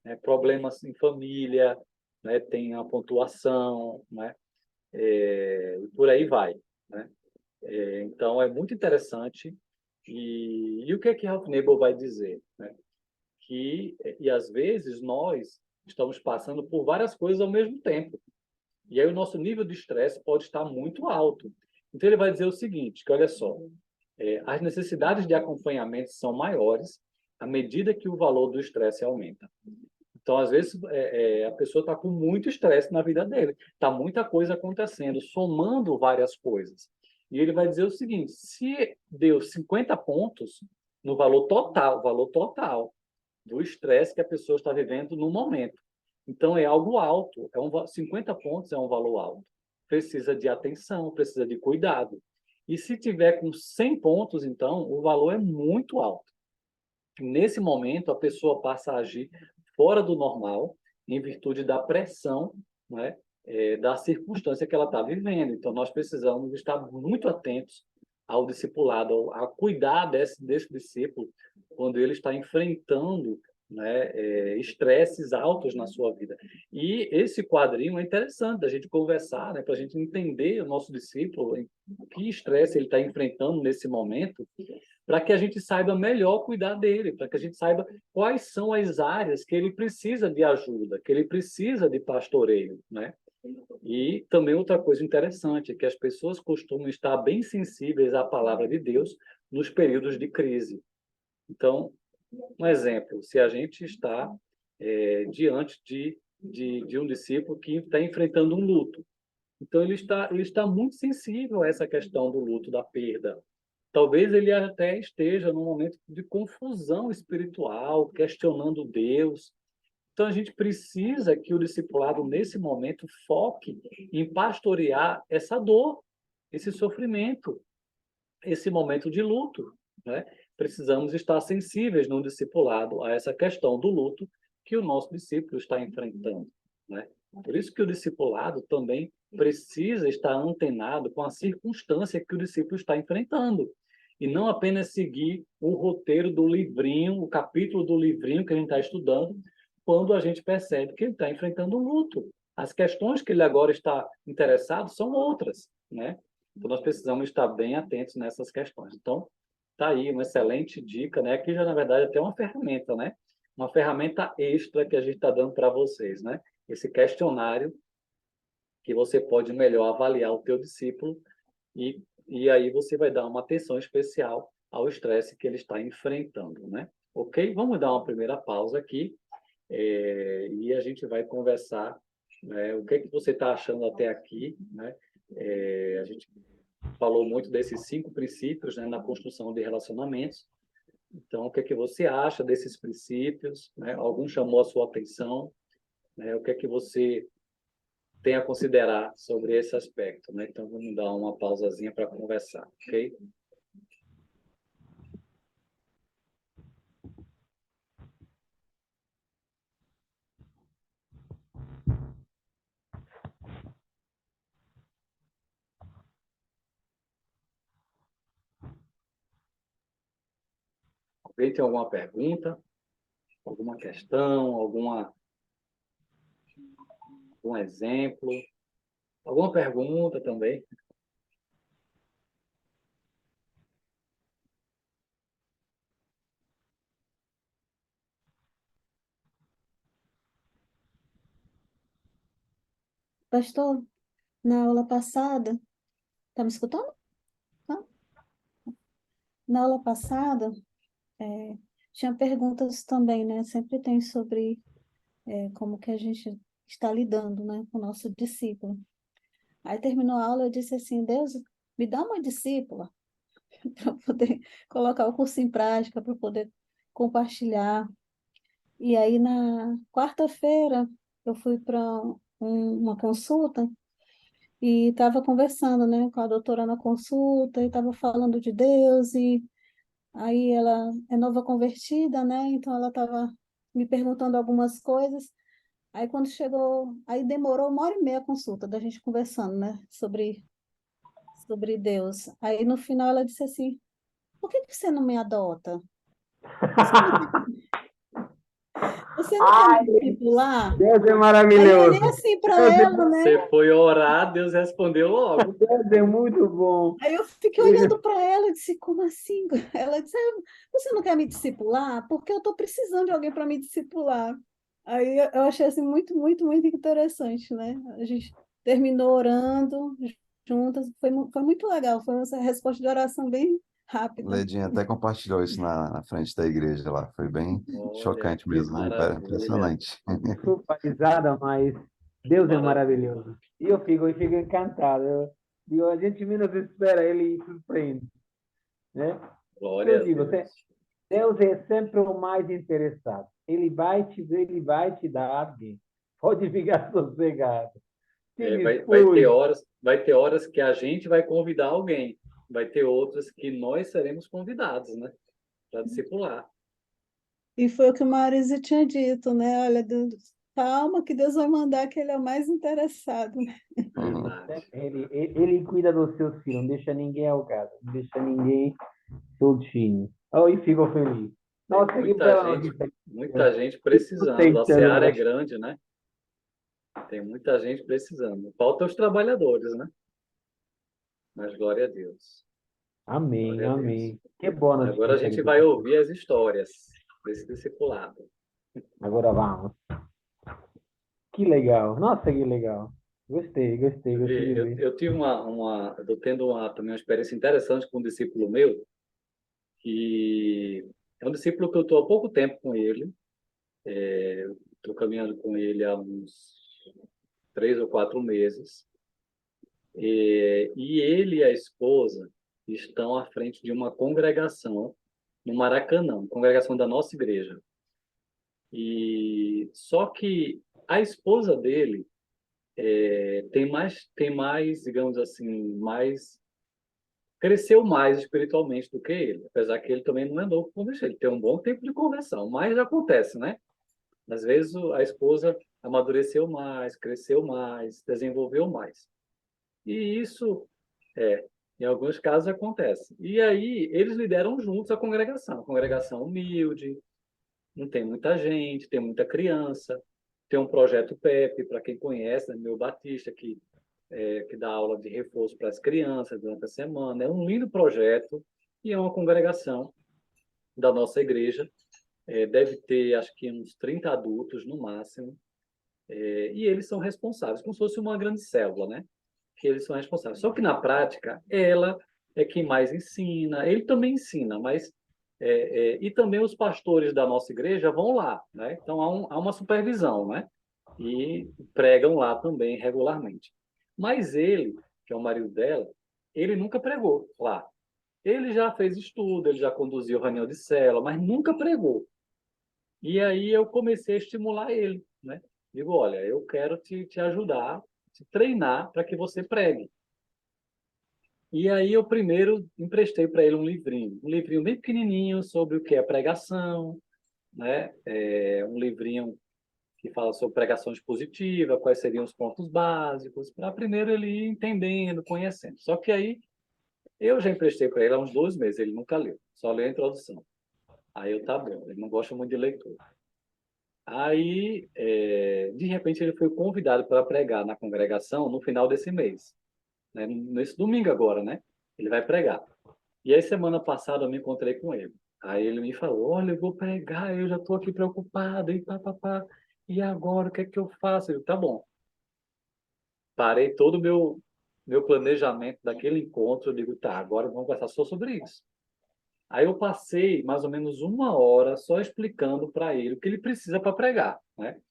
Né? Problemas em família, né? Tem a pontuação, né? E por aí vai, né? Então, é muito interessante. E o que é que Ralph Nabel vai dizer? Né? E às vezes nós estamos passando por várias coisas ao mesmo tempo. E aí o nosso nível de estresse pode estar muito alto. Então ele vai dizer o seguinte, que olha só, as necessidades de acompanhamento são maiores à medida que o valor do estresse aumenta. Então, às vezes, a pessoa está com muito estresse na vida dele, está muita coisa acontecendo, somando várias coisas. E ele vai dizer o seguinte: se deu 50 pontos no valor total do estresse que a pessoa está vivendo no momento. Então, é algo alto, 50 pontos é um valor alto. Precisa de atenção, precisa de cuidado. E se tiver com 100 pontos, então, o valor é muito alto. Nesse momento, a pessoa passa a agir fora do normal, em virtude da pressão, né, da circunstância que ela está vivendo. Então, nós precisamos estar muito atentos ao discipulado, a cuidar desse discípulo quando ele está enfrentando, né, estresses altos na sua vida. E esse quadrinho é interessante da gente conversar, né, para a gente entender o nosso discípulo, que estresse ele está enfrentando nesse momento, para que a gente saiba melhor cuidar dele, para que a gente saiba quais são as áreas que ele precisa de ajuda, que ele precisa de pastoreio, né? E também outra coisa interessante é que as pessoas costumam estar bem sensíveis à palavra de Deus nos períodos de crise. Então, um exemplo, se a gente está diante de um discípulo que está enfrentando um luto, então ele está muito sensível a essa questão do luto, da perda. Talvez ele até esteja num momento de confusão espiritual, questionando Deus. Então, a gente precisa que o discipulado, nesse momento, foque em pastorear essa dor, esse sofrimento, esse momento de luto, né? Precisamos estar sensíveis no discipulado a essa questão do luto que o nosso discípulo está enfrentando, né? Por isso que o discipulado também precisa estar antenado com a circunstância que o discípulo está enfrentando e não apenas seguir o roteiro do livrinho, o capítulo do livrinho que a gente está estudando, quando a gente percebe que ele está enfrentando um luto. As questões que ele agora está interessado são outras, né? Então, nós precisamos estar bem atentos nessas questões. Então, tá aí uma excelente dica, né? Que já, na verdade, é até uma ferramenta, né? Uma ferramenta extra que a gente está dando para vocês, né? Esse questionário que você pode melhor avaliar o teu discípulo e aí você vai dar uma atenção especial ao estresse que ele está enfrentando, né? Ok? Vamos dar uma primeira pausa aqui e a gente vai conversar, né? O que é que você está achando até aqui, né? A gente falou muito desses 5 princípios, né, na construção de relacionamentos. Então, o que é que você acha desses princípios? Né? Algum chamou a sua atenção? Né? O que é que você tem a considerar sobre esse aspecto? Né? Então, vamos dar uma pausazinha para conversar, ok? Alguém tem alguma pergunta? Alguma questão? Algum exemplo? Alguma pergunta também? Pastor, na aula passada, tá me escutando? Tá? Na aula passada, tinha perguntas também, né? Sempre tem sobre como que a gente está lidando, né, com o nosso discípulo. Aí terminou a aula, eu disse assim, Deus, me dá uma discípula para poder colocar o curso em prática, para poder compartilhar. E aí, na quarta-feira, eu fui para uma consulta e estava conversando, né, com a doutora na consulta e estava falando de Deus e aí ela é nova convertida, né, então ela estava me perguntando algumas coisas. Aí quando chegou, aí demorou 1h30 a consulta da gente conversando, né, sobre Deus. Aí no final ela disse assim, por que que você não me adota? Você não quer, você não quer me Ai, discipular? Deus é Aí eu olhei maravilhoso. assim para Deus é, ela, né? Você foi orar, Deus respondeu logo. Deus é muito bom. Aí eu fiquei olhando para ela e disse, como assim? Ela disse, você não quer me discipular? Porque eu estou precisando de alguém para me discipular. Aí eu achei assim muito, muito, muito interessante, né? A gente terminou orando juntas, foi muito legal, foi uma resposta de oração bem rápida. Ledinha até compartilhou isso na frente da igreja lá. Foi bem Olha, chocante que mesmo, maravilha. impressionante. Desculpa, risada, mas Deus é Maravilha. maravilhoso. E eu fico encantado. Digo, a gente menos espera, ele surpreende, né? Glória Eu a digo, Deus. Deus é sempre o mais interessado. Ele vai te dar alguém. Pode ficar sossegado. Se dispõe. Vai ter horas que a gente vai convidar alguém. Vai ter outras que nós seremos convidados, né? Para discipular. E foi o que o Maurício tinha dito, né? Olha, Deus, calma que Deus vai mandar que ele é o mais interessado, né? Uhum. Verdade. Ele cuida dos seus filhos, não deixa ninguém algado, não deixa ninguém soltinho. Oh, e fico feliz. Tem Nossa, que bela notícia. muita gente Eu precisando. sei, A seara é Senhor. grande, né? Tem muita gente precisando. Faltam os trabalhadores, né? Mas glória a Deus. Amém, Glória a Deus. amém. Que boa Agora a notícia que gente tu vai trouxe. ouvir as histórias desse discipulado. Agora vamos. Que legal. Nossa, que legal. Gostei, gostei, gostei de ver. Eu tive eu tô tendo também uma experiência interessante com um discípulo meu, que é um discípulo que eu estou há pouco tempo com ele. Estou caminhando com ele há uns 3 ou 4 meses. E ele e a esposa estão à frente de uma congregação no Maracanã, congregação da nossa igreja. E só que a esposa dele tem mais, digamos assim, mais cresceu mais espiritualmente do que ele, apesar que ele também não é novo convertido, ele tem um bom tempo de conversão, mas acontece, né? Às vezes a esposa amadureceu mais, cresceu mais, desenvolveu mais. E isso, em alguns casos acontece. E aí eles lideram juntos a congregação humilde, não tem muita gente, tem muita criança, tem um projeto PEP, para quem conhece, né, meu Batista, que dá aula de reforço para as crianças durante a semana. É um lindo projeto e é uma congregação da nossa igreja. Deve ter, acho que, uns 30 adultos no máximo. E eles são responsáveis, como se fosse uma grande célula, né? Que eles são responsáveis. Só que na prática, ela é quem mais ensina. Ele também ensina, mas e também os pastores da nossa igreja vão lá, né? Então há uma supervisão, né? E pregam lá também regularmente. Mas ele, que é o marido dela, ele nunca pregou lá. Ele já fez estudo, ele já conduziu reunião de célula, mas nunca pregou. E aí eu comecei a estimular ele, né? Digo, olha, eu quero te ajudar, te treinar para que você pregue. E aí eu primeiro emprestei para ele um livrinho bem pequenininho sobre o que é pregação, né? Um livrinho que fala sobre pregação expositiva, quais seriam os pontos básicos, para primeiro ele ir entendendo, conhecendo. Só que aí eu já emprestei para ele há uns 2 meses, ele nunca leu, só leu a introdução. Aí eu, tá bom, ele não gosta muito de leitura. Aí, de repente, ele foi convidado para pregar na congregação no final desse mês, né? Nesse domingo agora, né? Ele vai pregar. E aí, semana passada, eu me encontrei com ele. Aí ele me falou, olha, eu vou pregar, eu já estou aqui preocupado, e pá. E agora, o que é que eu faço? Eu, tá bom. Parei todo o meu planejamento daquele encontro, eu digo, tá, agora vamos conversar só sobre isso. Aí eu passei mais ou menos uma hora só explicando para ele o que ele precisa para pregar, né?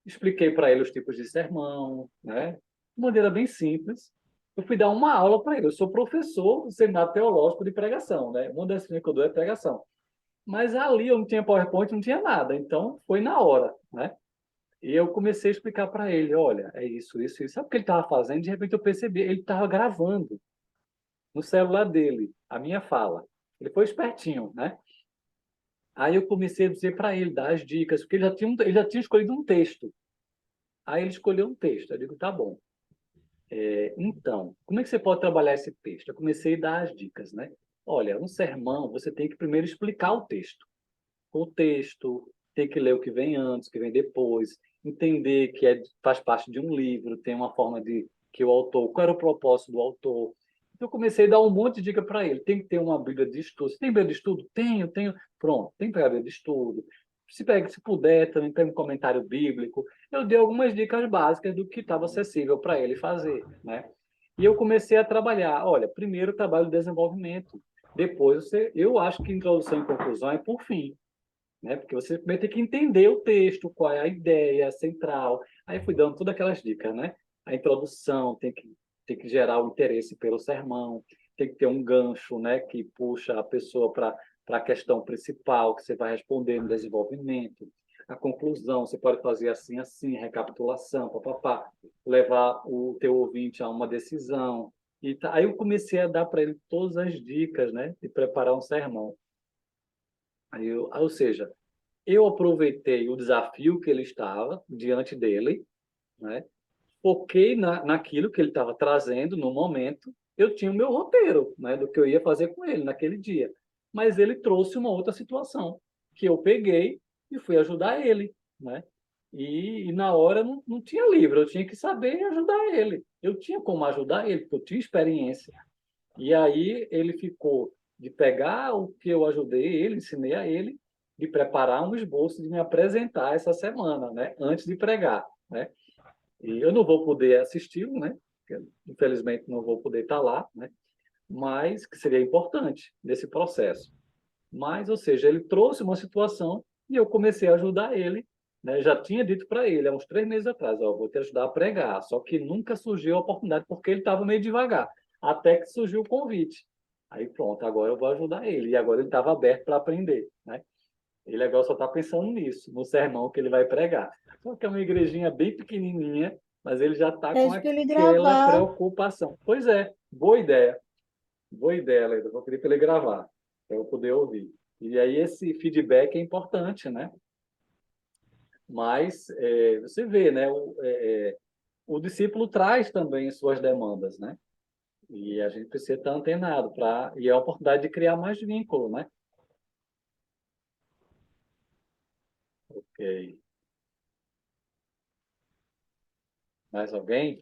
Expliquei para ele os tipos de sermão, né? De maneira bem simples. Eu fui dar uma aula para ele. Eu sou professor do seminário teológico de pregação, né? Uma das disciplinas que eu dou é pregação. Mas ali eu não tinha PowerPoint, não tinha nada. Então foi na hora, né? E eu comecei a explicar para ele, olha, é isso, isso, isso. Sabe o que ele estava fazendo? De repente eu percebi, ele estava gravando no celular dele a minha fala. Ele foi espertinho, né? Aí eu comecei a dizer para ele, dar as dicas, porque ele já tinha escolhido um texto. Aí ele escolheu um texto. Eu digo, tá bom. Então, como é que você pode trabalhar esse texto? Eu comecei a dar as dicas, né? Olha, um sermão, você tem que primeiro explicar o texto. O texto, tem que ler o que vem antes, o que vem depois, entender que faz parte de um livro, tem uma forma de que o autor, qual era o propósito do autor. Então, eu comecei a dar um monte de dica para ele. Tem que ter uma Bíblia de estudo. Você tem Bíblia de estudo? Tenho. Pronto, tem que pegar a Bíblia de estudo. Se puder, também tem um comentário bíblico. Eu dei algumas dicas básicas do que estava acessível para ele fazer, né? E eu comecei a trabalhar. Olha, primeiro o trabalho de desenvolvimento. Depois, eu acho que introdução e conclusão é por fim, né? Porque você primeiro tem que entender o texto, qual é a ideia central. Aí fui dando todas aquelas dicas, né? A introdução tem que gerar o interesse pelo sermão, tem que ter um gancho, né? Que puxa a pessoa para a questão principal que você vai responder no desenvolvimento. A conclusão, você pode fazer assim, assim, recapitulação, papapá, levar o teu ouvinte a uma decisão. Aí eu comecei a dar para ele todas as dicas, né? De preparar um sermão. Ou seja, eu aproveitei o desafio que ele estava diante dele, né? Foquei naquilo que ele estava trazendo no momento. Eu tinha o meu roteiro, né, do que eu ia fazer com ele naquele dia. Mas ele trouxe uma outra situação que eu peguei e fui ajudar ele, né? E na hora não tinha livro, eu tinha que saber ajudar ele. Eu tinha como ajudar ele, porque eu tinha experiência. E aí ele ficou de pegar o que eu ajudei ele, ensinei a ele, de preparar um esboço de me apresentar essa semana, né? Antes de pregar, né? E eu não vou poder assisti-lo, né? Porque, infelizmente não vou poder estar lá, né? Mas que seria importante nesse processo. Mas, ou seja, ele trouxe uma situação e eu comecei a ajudar ele, né? Já tinha dito para ele há uns 3 meses atrás, ó, vou te ajudar a pregar. Só que nunca surgiu a oportunidade porque ele estava meio devagar, até que surgiu o convite. Aí pronto, agora eu vou ajudar ele. E agora ele estava aberto para aprender, né? Ele agora só está pensando nisso, no sermão que ele vai pregar. Só que é uma igrejinha bem pequenininha, mas ele já está com Pede para ele aquela gravar. preocupação. Pois é, boa ideia, Leila. Vou pedir para ele gravar, para eu poder ouvir. E aí esse feedback é importante, né? Mas você vê, né? O discípulo traz também suas demandas, né? E a gente precisa estar antenado e é a oportunidade de criar mais vínculo, né? Ok. Mais alguém?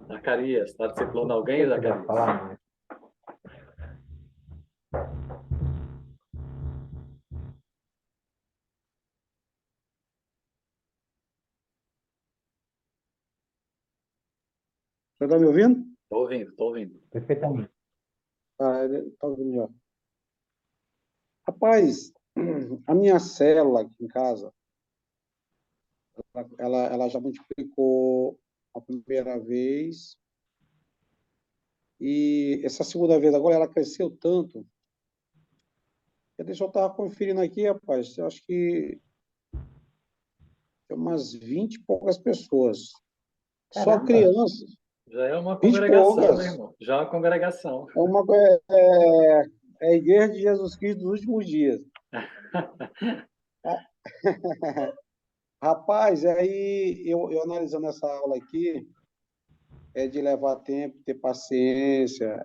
Zacarias, está discipulando alguém, Você quiser Zacarias? falar, né? Você está me ouvindo? Estou ouvindo, estou ouvindo. Perfeitamente. Ah, está ouvindo já. Rapaz, a minha célula aqui em casa, ela já multiplicou a primeira vez e essa segunda vez agora ela cresceu tanto. Deixa eu estar conferindo aqui, rapaz, eu acho que tem umas 20 e poucas pessoas. Só Caramba! crianças, Já é uma 20 e congregação, meu poucas. irmão. Já é uma congregação. É a Igreja de Jesus Cristo dos últimos dias. Rapaz, aí eu analisando essa aula aqui, de levar tempo, ter paciência,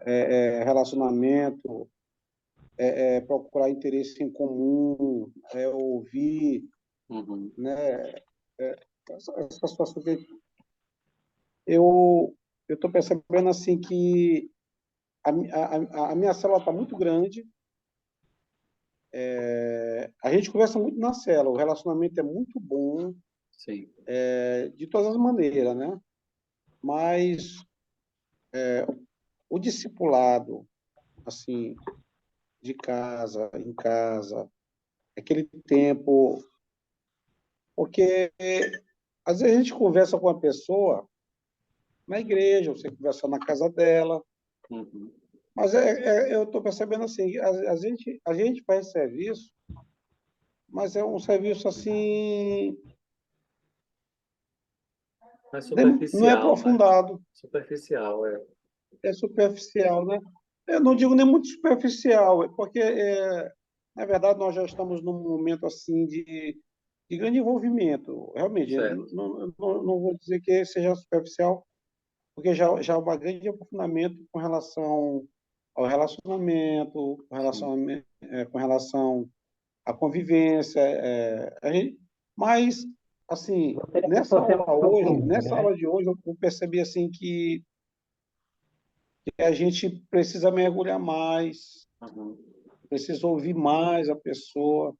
relacionamento, procurar interesse em comum, ouvir, Uhum. né? Essa situação que eu estou percebendo assim que a minha célula está muito grande. A gente conversa muito na célula, o relacionamento é muito bom, Sim. de todas as maneiras, né? Mas o discipulado, assim, de casa, em casa, aquele tempo, porque às vezes a gente conversa com uma pessoa na igreja, você conversa na casa dela, Uhum. mas eu estou percebendo assim, a gente faz serviço, mas é um serviço assim, É não é superficial, né? aprofundado, Superficial, é. é superficial, né? Eu não digo nem muito superficial, porque, na verdade, nós já estamos num momento assim de grande envolvimento. Realmente, Certo. não vou dizer que seja superficial, porque já há um grande aprofundamento com relação ao relacionamento, Sim. com relação à convivência. Mas, assim, Você é a pessoa se aprofunda, nessa né? aula de hoje, eu percebi assim que a gente precisa mergulhar mais, Uhum. precisa ouvir mais a pessoa,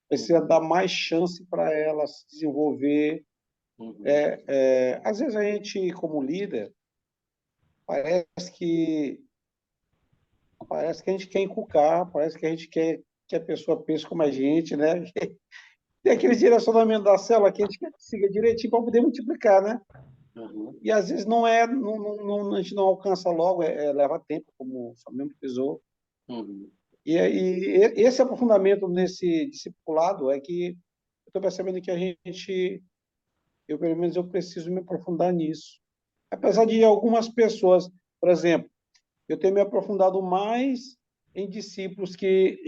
precisa Uhum. dar mais chance para ela se desenvolver. Uhum. Às vezes a gente, como líder, parece que parece que a gente quer encucar, parece que a gente quer que a pessoa pense como a gente, né? Tem aquele direcionamento da célula que a gente quer que siga direitinho para poder multiplicar, né? Uhum. E às vezes a gente não alcança logo, leva tempo, como o senhor mesmo frisou. Uhum. E esse aprofundamento nesse discipulado é que eu estou percebendo que eu pelo menos eu preciso me aprofundar nisso. Apesar É. de algumas pessoas, por exemplo, eu tenho me aprofundado mais em discípulos que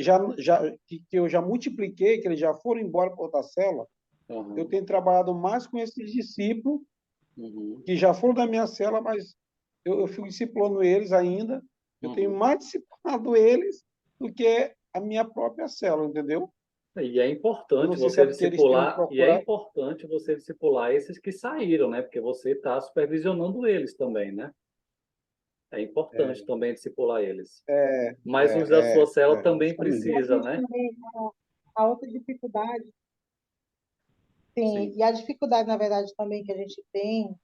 eu já multipliquei, que eles já foram embora para outra célula. Eu Uhum. tenho trabalhado mais com esses discípulos Uhum. que já foram da minha célula, mas eu fico discipulando eles ainda. Eu tenho Uhum. mais discipulado eles do que a minha própria célula, entendeu? E é Eu não importante sei se é você porque eles têm me discipular, e é procurado. importante você discipular esses que saíram, né? Porque você está supervisionando eles também, né? É importante também discipular eles. Mas os da sua cela também Justamente. E a precisa, gente né? também, a outra dificuldade, sim, Sim. e a dificuldade, na verdade, também que a gente tem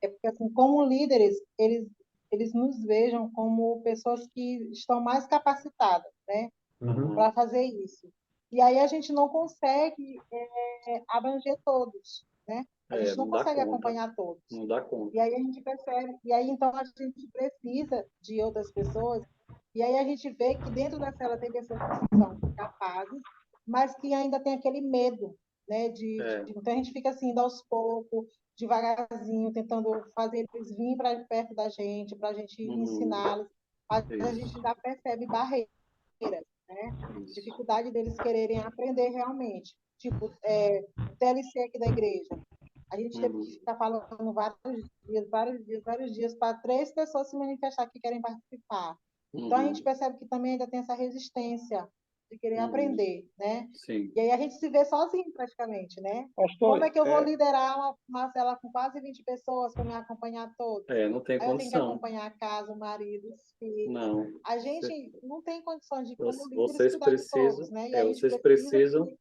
é porque, assim, como líderes, eles nos vejam como pessoas que estão mais capacitadas, né, Uhum. Uhum. para fazer isso. E aí a gente não consegue abranger todos, né? A gente não Não dá consegue conta. acompanhar todos. Não dá conta. E aí a gente percebe, e aí então a gente precisa de outras pessoas, e aí a gente vê que dentro da cela tem pessoas que são capazes, mas que ainda tem aquele medo, né? É, Então a gente fica assim, indo aos poucos, devagarzinho, tentando fazer eles virem para perto da gente, para a gente uhum. ensiná-los, mas a Isso, gente já percebe barreiras, né? isso. Dificuldade deles quererem aprender realmente. Tipo, o TLC aqui da igreja. A gente teve que Uhum. ficar falando vários dias, para 3 pessoas se manifestar que querem participar. Então, a gente Uhum. percebe que também ainda tem essa resistência de querer Uhum. aprender, né? Sim. E aí a gente se vê sozinho praticamente, né? Pastor, Como é que eu vou liderar uma cela com quase 20 pessoas para me acompanhar todos? Não tem Aí eu tenho que condição. acompanhar a casa, o marido, os filhos. Não. A gente não tem condições de, como líderes, Vocês cuidar de todos, precisam, né? E aí a gente vocês precisa precisam, que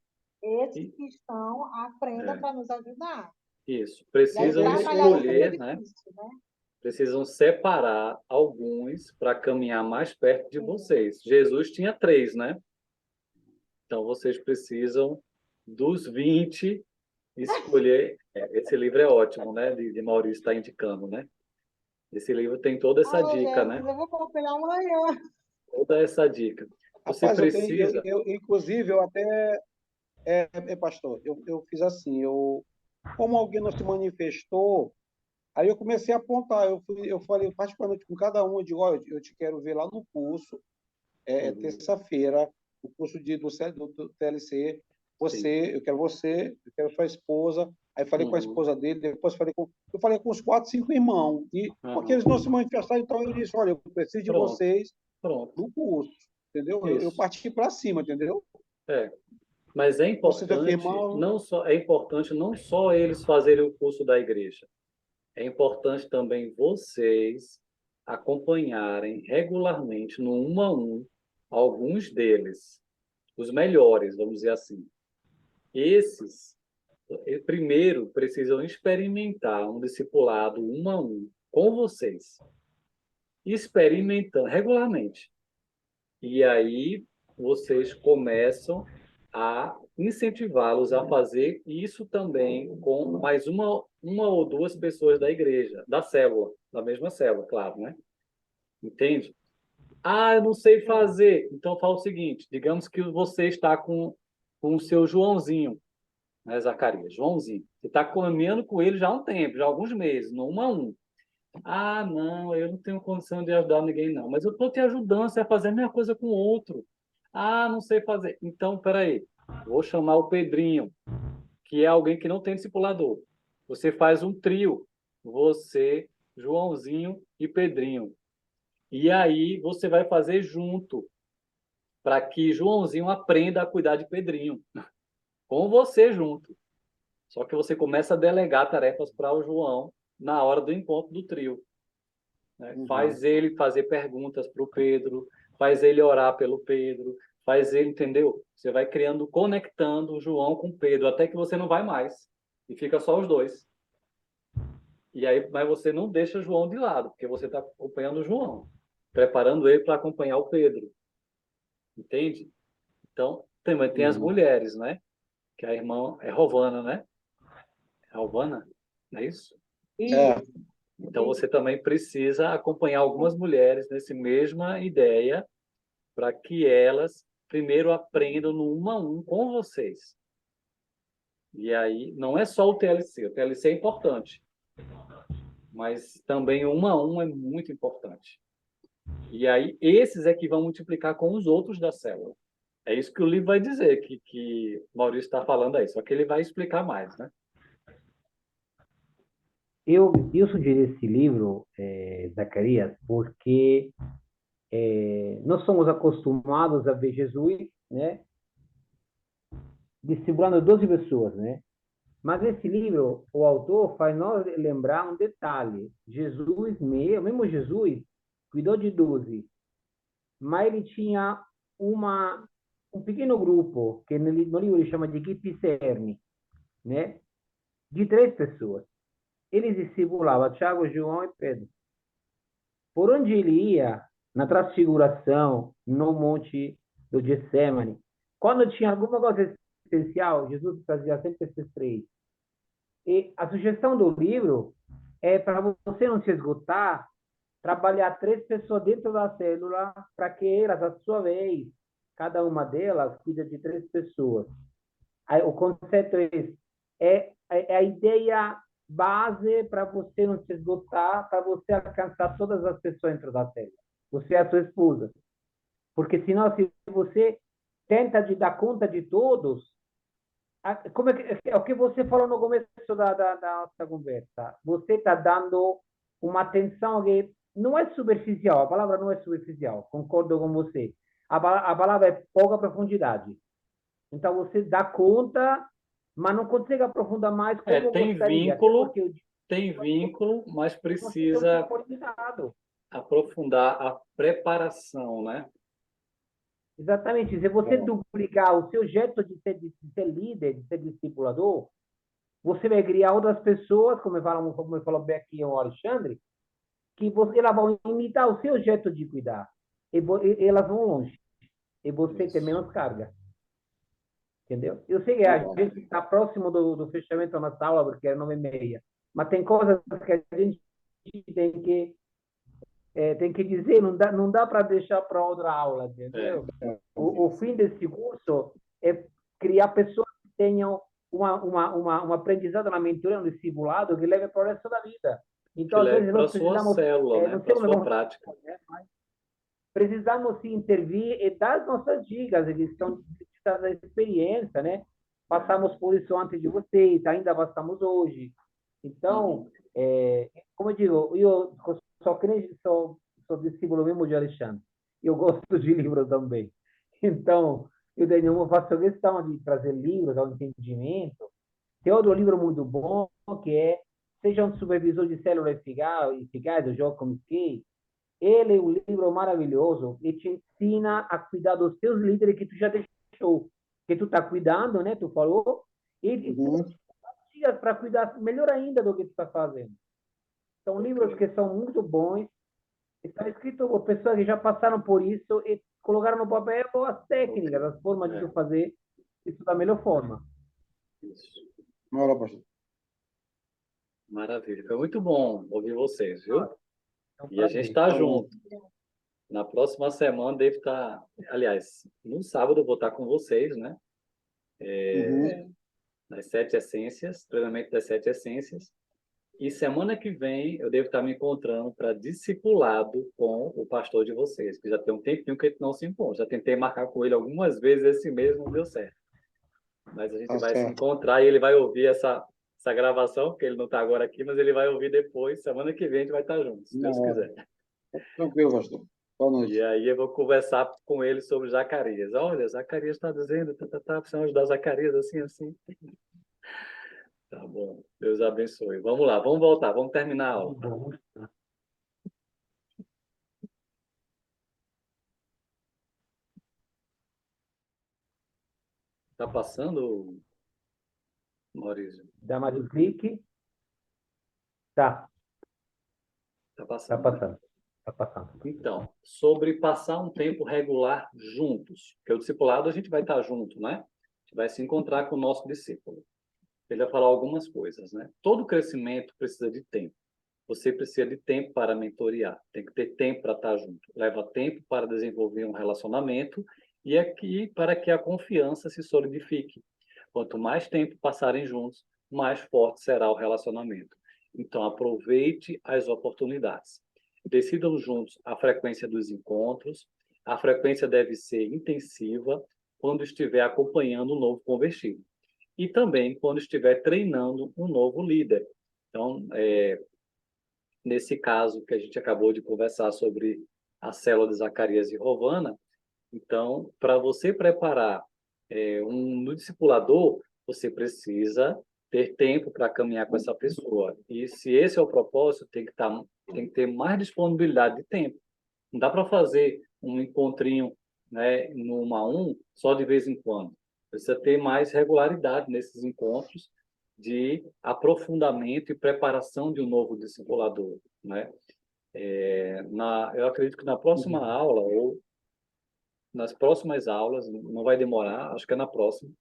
esses e- que estão aprendam é, para nos ajudar. isso, E aí precisam trabalhar isso é que é escolher, né? difícil, né? Precisam separar alguns para caminhar mais perto de Sim. vocês. Jesus tinha 3, né? Então vocês precisam dos 20 escolher. Esse livro é ótimo, né? De Maurício está indicando, né? Esse livro tem toda essa Ah, dica, né? Jesus, eu vou acompanhar amanhã. Toda essa dica. Você rapaz, precisa. inclusive, eu até, pastor, eu fiz assim, como alguém não se manifestou, aí eu comecei a apontar, eu falei particularmente com cada um, eu digo, olha, eu te quero ver lá no curso, Uhum. terça-feira, o curso do TLC, Sim. eu quero sua esposa, aí falei com a Uhum. esposa dele, depois eu falei com os 4, 5 irmãos, e porque eles não Uhum. se manifestaram, então eu disse, olha, eu preciso de Pronto, vocês pronto. no curso. entendeu? Eu Isso. parti para cima, entendeu? É. Mas é Você importante afirmar, não só eles fazerem o curso da igreja. É importante também vocês acompanharem regularmente no 1 a 1 alguns deles, os melhores, vamos dizer assim. Esses, primeiro, precisam experimentar um discipulado 1 a 1 com vocês, experimentando regularmente. E aí vocês começam a incentivá-los a fazer isso também com mais uma ou duas pessoas da igreja, da célula, da mesma célula, claro, né? Entende? Ah, eu não sei fazer. Então fala o seguinte: digamos que você está com o seu Joãozinho, né, Zacarias? Joãozinho. Você está caminhando com ele já há um tempo, já há alguns meses, no 1 a 1. Ah, não, eu não tenho condição de ajudar ninguém, não. Mas eu estou te ajudando, você vai fazer a mesma coisa com o outro. Ah, não sei fazer. Então, peraí. Vou chamar o Pedrinho, que é alguém que não tem discipulador. Você faz um trio. Você, Joãozinho e Pedrinho. E aí você vai fazer junto, para que Joãozinho aprenda a cuidar de Pedrinho, com você junto. Só que você começa a delegar tarefas para o João na hora do encontro do trio. Né? Faz ele fazer perguntas para o Pedro, faz ele orar pelo Pedro, faz ele, entendeu? Você vai criando, conectando o João com o Pedro, até que você não vai mais. E fica só os dois. E aí, mas você não deixa o João de lado, porque você está acompanhando o João, preparando ele para acompanhar o Pedro. Entende? Então, também tem as mulheres, né? Que a irmã é Rovana, né? É Rovana, não é isso? é, Então, você também precisa acompanhar algumas mulheres nessa mesma ideia, para que elas primeiro aprendam no 1 a 1 com vocês. E aí, não é só o TLC é importante, mas também o 1 a 1 é muito importante. E aí, esses é que vão multiplicar com os outros da célula. É isso que o livro vai dizer, que o Maurício está falando aí, só que ele vai explicar mais, né? Eu sugeri esse livro, Zacarias, porque nós somos acostumados a ver Jesus, né, discipulando 12 pessoas, né? Mas esse livro, o autor faz nós lembrar um detalhe. Jesus, mesmo Jesus, cuidou de 12, mas ele tinha um pequeno grupo, que no livro ele chama de equipe CERN, né? De 3 pessoas. Ele discipulava Tiago, João e Pedro. Por onde ele ia, na transfiguração, no monte do Getsemane, quando tinha alguma coisa especial, Jesus fazia sempre esses 3. E a sugestão do livro é para você não se esgotar, trabalhar 3 pessoas dentro da célula para que elas, à sua vez, cada uma delas cuida de 3 pessoas. Aí, o conceito é a ideia base para você não se esgotar, para você alcançar todas as pessoas dentro da célula. Você é a sua esposa. Porque senão, se você tenta de dar conta de todos, como é o que você falou no começo da nossa conversa? Você está dando uma atenção que não é superficial, a palavra não é superficial, concordo com você. A palavra é pouca profundidade. Então, você dá conta, mas não consegue aprofundar mais como gostaria. Tem vínculo, mas Você tem um precisa tempo limitado. aprofundar a preparação, né? Exatamente. Se você duplicar o seu jeito de ser líder, de ser discipulador, você vai criar outras pessoas, como falou bem aqui o Alexandre, que elas vão imitar o seu jeito de cuidar. E elas vão longe. E você tem menos carga. Entendeu? Eu sei que a gente está próximo do fechamento da nossa aula, porque é 9h30. Mas tem coisas que a gente tem que dizer, não dá para deixar para outra aula, entendeu? O fim desse curso é criar pessoas que tenham um aprendizado na mentoria, no discipulado, que leve para o resto da vida. Então, às vezes, nós precisamos... célula, né? Para a sua prática. Precisamos se intervir e dar as nossas dicas, eles são da experiência, né? Passamos por isso antes de vocês, ainda passamos hoje. Então, como eu digo, eu sou crente, sou discípulo mesmo de Alexandre. eu gosto de livros também. Então, eu faço questão de trazer livros ao entendimento. Tem outro livro muito bom, que é Seja um Supervisor de Célula Eficaz, do Joe Comiskey. Ele é um livro maravilhoso e te ensina a cuidar dos teus líderes que tu já deixou, que tu está cuidando, né? Tu falou, e Uhum. dias para cuidar melhor ainda do que tu está fazendo. São livros que são muito bons, está escrito por pessoas que já passaram por isso e colocaram no papel as técnicas, as formas de tu fazer isso da melhor forma. Isso. Olha, pastor. Maravilha. Foi muito bom ouvir vocês, viu? É um E a gente prazer. está junto. Na próxima semana deve estar... Aliás, no sábado eu vou estar com vocês, né? Uhum. Nas 7 essências, treinamento das 7 essências. E semana que vem eu devo estar me encontrando para discipulado com o pastor de vocês, que já tem um tempinho que a gente não se encontra. Já tentei marcar com ele algumas vezes esse mês, não deu certo. Mas a gente Tá vai se certo. encontrar e ele vai ouvir essa gravação, porque ele não está agora aqui, mas ele vai ouvir depois. Semana que vem a gente vai estar juntos, se Deus Não, quiser. tranquilo, pastor. Boa E noite. aí eu vou conversar com ele sobre Zacarias. Olha, Zacarias está dizendo, precisamos ajudar Zacarias assim, assim. Tá bom, Deus abençoe. Vamos lá, vamos voltar, vamos terminar a aula. Muito bom. Tá passando, Maurício? Dá mais um clique. Tá, Tá tá passando, né? passando. Tá passando. Então, sobre passar um tempo regular juntos, porque o discipulado a gente vai estar junto, né? A gente vai se encontrar com o nosso discípulo. Ele vai falar algumas coisas, né? Todo crescimento precisa de tempo. Você precisa de tempo para mentorear, tem que ter tempo para estar junto. Leva tempo para desenvolver um relacionamento e aqui para que a confiança se solidifique. Quanto mais tempo passarem juntos, mais forte será o relacionamento. Então, aproveite as oportunidades. Decidam juntos a frequência dos encontros. A frequência deve ser intensiva quando estiver acompanhando um novo convertido. E também quando estiver treinando um novo líder. Então, nesse caso que a gente acabou de conversar sobre a célula de Zacarias e Rovana, então, para você preparar no discipulador, você precisa ter tempo para caminhar com essa pessoa. E se esse é o propósito, tem que ter mais disponibilidade de tempo. Não dá para fazer um encontrinho, né, no 1 a 1 só de vez em quando. Precisa ter mais regularidade nesses encontros de aprofundamento e preparação de um novo discipulador, né? Eu acredito que na próxima aula ou nas próximas aulas, não vai demorar, acho que é na próxima,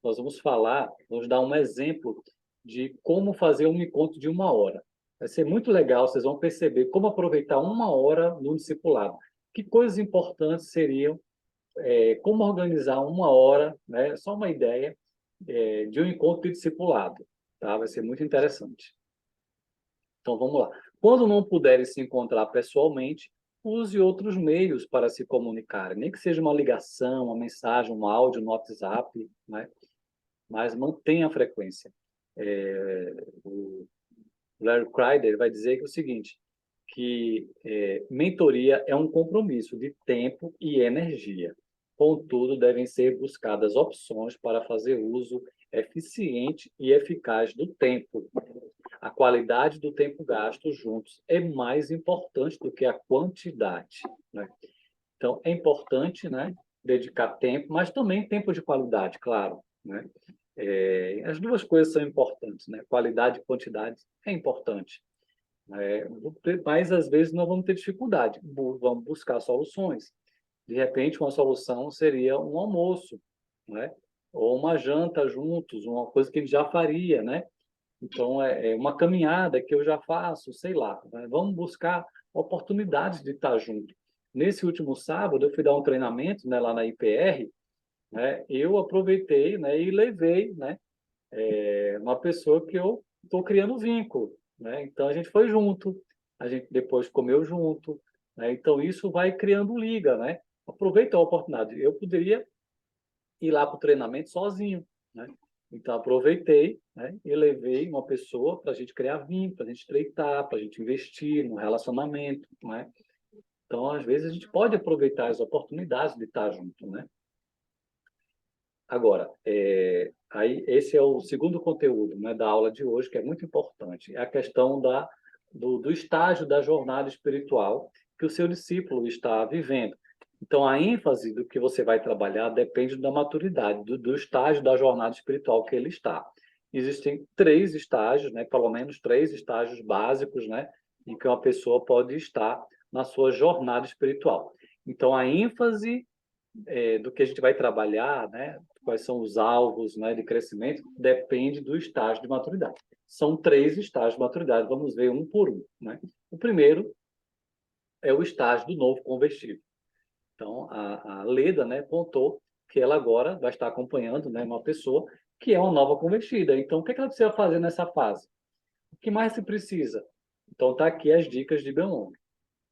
nós vamos dar um exemplo de como fazer um encontro de 1 hora. Vai ser muito legal, vocês vão perceber como aproveitar 1 hora no discipulado. Que coisas importantes seriam, como organizar 1 hora, né? Só uma ideia, de um encontro de discipulado. Tá? Vai ser muito interessante. Então, vamos lá. Quando não puderem se encontrar pessoalmente, use outros meios para se comunicar. Nem que seja uma ligação, uma mensagem, um áudio no WhatsApp, né? Mas mantenha a frequência. O Larry Kreider vai dizer que é o seguinte, que mentoria é um compromisso de tempo e energia. Contudo, devem ser buscadas opções para fazer uso eficiente e eficaz do tempo. A qualidade do tempo gasto juntos é mais importante do que a quantidade, né? Então, é importante, né, dedicar tempo, mas também tempo de qualidade, claro, né? As duas coisas são importantes, né? Qualidade e quantidade é importante. Mas, às vezes, nós vamos ter dificuldade. Vamos buscar soluções. De repente, uma solução seria um almoço, né? Ou uma janta juntos, uma coisa que a gente já faria, né? Então, é uma caminhada que eu já faço, sei lá, né? Vamos buscar oportunidades de estar junto. Nesse último sábado, eu fui dar um treinamento, né, lá na IPR, né? Eu aproveitei, né, e levei, né, uma pessoa que eu estou criando vínculo, né? Então, a gente foi junto, a gente depois comeu junto, né? Então, isso vai criando liga, né? Aproveita a oportunidade. Eu poderia ir lá para o treinamento sozinho, né? Então, aproveitei, né, e levei uma pessoa para a gente criar vínculo, para a gente estreitar, para a gente investir no relacionamento, né? Então, às vezes, a gente pode aproveitar as oportunidades de estar junto, né? Agora, aí esse é o segundo conteúdo, né, da aula de hoje, que é muito importante, é a questão do estágio da jornada espiritual que o seu discípulo está vivendo. Então, a ênfase do que você vai trabalhar depende da maturidade, do estágio da jornada espiritual que ele está. Existem 3 estágios, né, pelo menos 3 estágios básicos, né, em que uma pessoa pode estar na sua jornada espiritual. Então, a ênfase do que a gente vai trabalhar, né, quais são os alvos, né, de crescimento, depende do estágio de maturidade. São 3 estágios de maturidade, vamos ver um por um, né? O primeiro é o estágio do novo convertido. Então, a Leda, né, contou que ela agora vai estar acompanhando, né, uma pessoa que é uma nova convertida. Então, o que ela precisa fazer nessa fase? O que mais se precisa? Então, está aqui as dicas de Belong.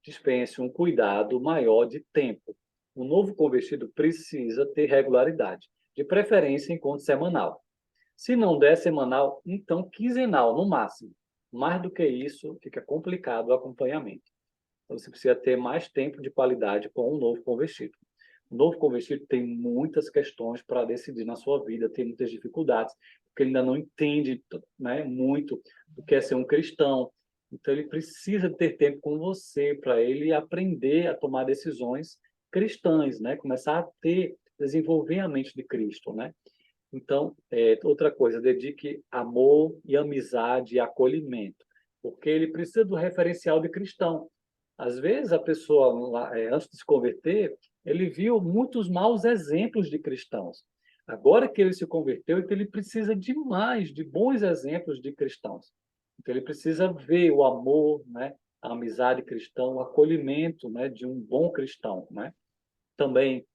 Dispense um cuidado maior de tempo. O novo convertido precisa ter regularidade, de preferência encontro semanal. Se não der semanal, então quinzenal, no máximo. Mais do que isso, fica complicado o acompanhamento. Então, você precisa ter mais tempo de qualidade com o novo convertido. O novo convertido tem muitas questões para decidir na sua vida, tem muitas dificuldades, porque ele ainda não entende, né, muito o que é ser um cristão. Então, ele precisa ter tempo com você para ele aprender a tomar decisões cristãs, né? Começar a desenvolver a mente de Cristo, né? Então, outra coisa, dedique amor e amizade e acolhimento, porque ele precisa do referencial de cristão. Às vezes, a pessoa, antes de se converter, ele viu muitos maus exemplos de cristãos. Agora que ele se converteu, então ele precisa de mais, de bons exemplos de cristãos. Então, ele precisa ver o amor, né, a amizade cristã, o acolhimento, né, de um bom cristão, né? Também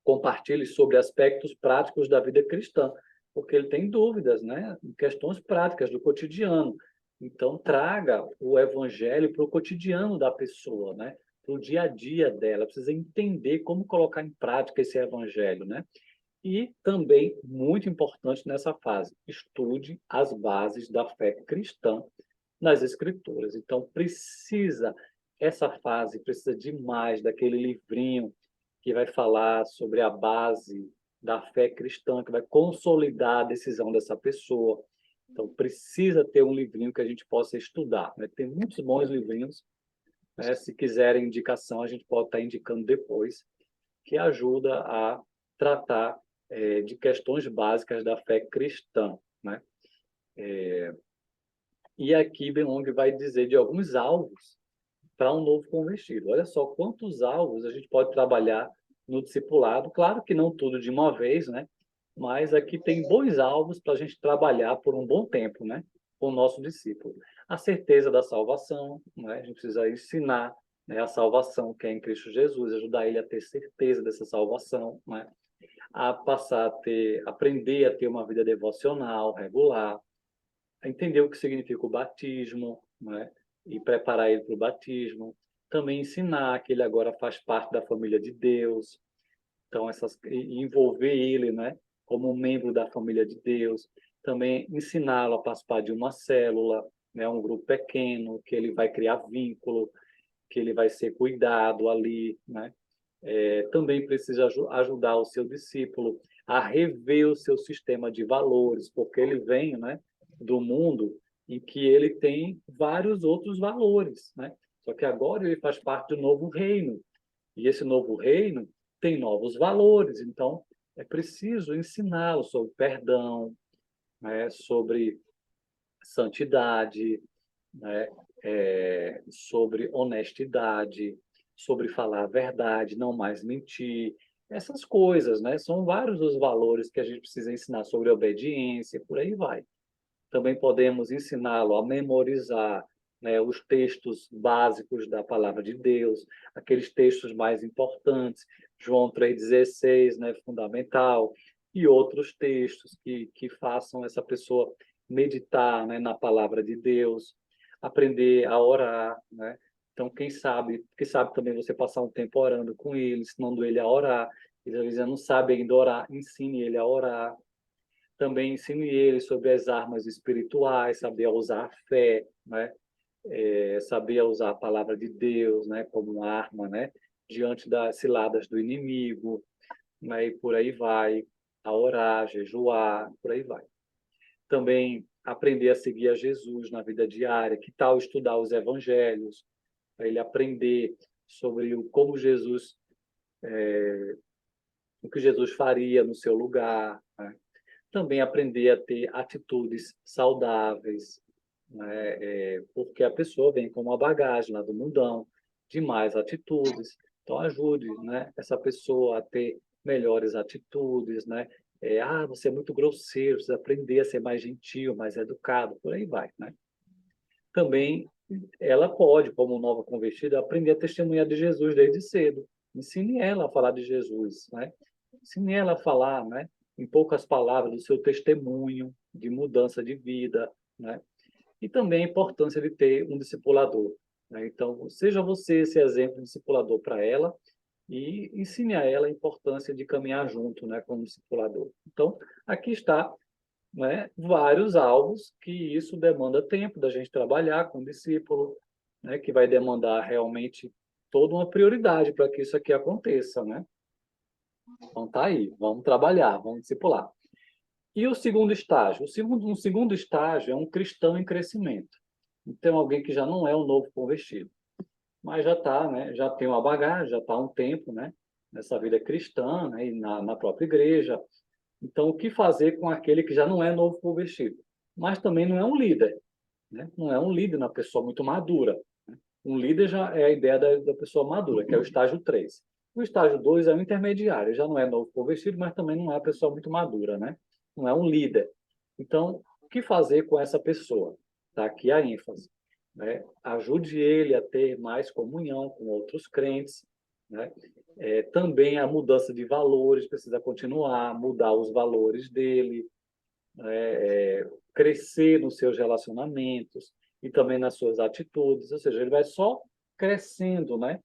compartilhe sobre aspectos práticos da vida cristã, porque ele tem dúvidas, né, em questões práticas do cotidiano. Então, traga o evangelho para o cotidiano da pessoa, né, para o dia a dia dela. Precisa entender como colocar em prática esse evangelho, né? E também, muito importante nessa fase, estude as bases da fé cristã nas Escrituras. Então, essa fase precisa demais daquele livrinho que vai falar sobre a base da fé cristã, que vai consolidar a decisão dessa pessoa. Então, precisa ter um livrinho que a gente possa estudar, né? Tem muitos bons livrinhos, né? Se quiserem indicação, a gente pode estar indicando depois, que ajuda a tratar de questões básicas da fé cristã, né? E aqui Belong vai dizer de alguns alvos para um novo convertido. Olha só quantos alvos a gente pode trabalhar no discipulado. Claro que não tudo de uma vez, né? Mas aqui tem bons alvos para a gente trabalhar por um bom tempo, né? Com o nosso discípulo. A certeza da salvação, né? A gente precisa ensinar, né, a salvação que é em Cristo Jesus, ajudar ele a ter certeza dessa salvação, né? A passar aprender a ter uma vida devocional regular, a entender o que significa o batismo, né? E preparar ele para o batismo. Também ensinar que ele agora faz parte da família de Deus. Então, e envolver ele, né, como um membro da família de Deus. Também ensiná-lo a participar de uma célula, né, um grupo pequeno, que ele vai criar vínculo, que ele vai ser cuidado ali, né? Também precisa ajudar o seu discípulo a rever o seu sistema de valores, porque ele vem, né, do mundo em que ele tem vários outros valores, né? Só que agora ele faz parte do novo reino, e esse novo reino tem novos valores, então é preciso ensiná-lo sobre perdão, né, sobre santidade, né, sobre honestidade, sobre falar a verdade, não mais mentir, essas coisas, né? São vários os valores que a gente precisa ensinar sobre obediência, por aí vai. Também podemos ensiná-lo a memorizar, né, os textos básicos da palavra de Deus, aqueles textos mais importantes, João 3,16, né, fundamental, e outros textos que façam essa pessoa meditar, né, na palavra de Deus, aprender a orar, né? Então, quem sabe também você passar um tempo orando com ele, ensinando ele a orar. Ele às vezes não sabe ainda orar, ensine ele a orar. Também ensine ele sobre as armas espirituais, saber usar a fé, né? saber usar a palavra de Deus, né, como arma, né, diante das ciladas do inimigo, né, e por aí vai, a orar, jejuar, por aí vai. Também aprender a seguir a Jesus na vida diária, que tal estudar os evangelhos, para ele aprender sobre como Jesus, o que Jesus faria no seu lugar, né? Também aprender a ter atitudes saudáveis, né? Porque a pessoa vem com uma bagagem lá do mundão, de mais atitudes. Então, ajude, né, essa pessoa a ter melhores atitudes, né? Você é muito grosseiro, precisa aprender a ser mais gentil, mais educado, por aí vai, né? Também ela pode, como nova convertida, aprender a testemunhar de Jesus desde cedo. Ensine ela a falar de Jesus, né? Ensine ela a falar, né, em poucas palavras, do seu testemunho de mudança de vida, né? E também a importância de ter um discipulador, né? Então, seja você esse exemplo de discipulador para ela e ensine a ela a importância de caminhar junto, né, como discipulador. Então, aqui está, né, vários alvos que isso demanda tempo da gente trabalhar com o discípulo, né, que vai demandar realmente toda uma prioridade para que isso aqui aconteça, né? Então tá aí, vamos trabalhar, vamos discipular. E o segundo estágio? Um segundo estágio é um cristão em crescimento. Então, alguém que já não é um novo convertido, mas já está, né, já tem uma bagagem, já está há um tempo, né, nessa vida cristã, né, e na própria igreja. Então, o que fazer com aquele que já não é novo convertido? Mas também não é um líder, né? Não é um líder na pessoa muito madura. Né? Um líder já é a ideia da pessoa madura, que é o estágio 3. O estágio 2 é o intermediário, já não é novo convertido, mas também não é a pessoa muito madura, né? Não é um líder. Então, o que fazer com essa pessoa? Está aqui a ênfase. Né? Ajude ele a ter mais comunhão com outros crentes, né? Também a mudança de valores precisa continuar, mudar os valores dele, crescer nos seus relacionamentos e também nas suas atitudes, ou seja, ele vai só crescendo, né?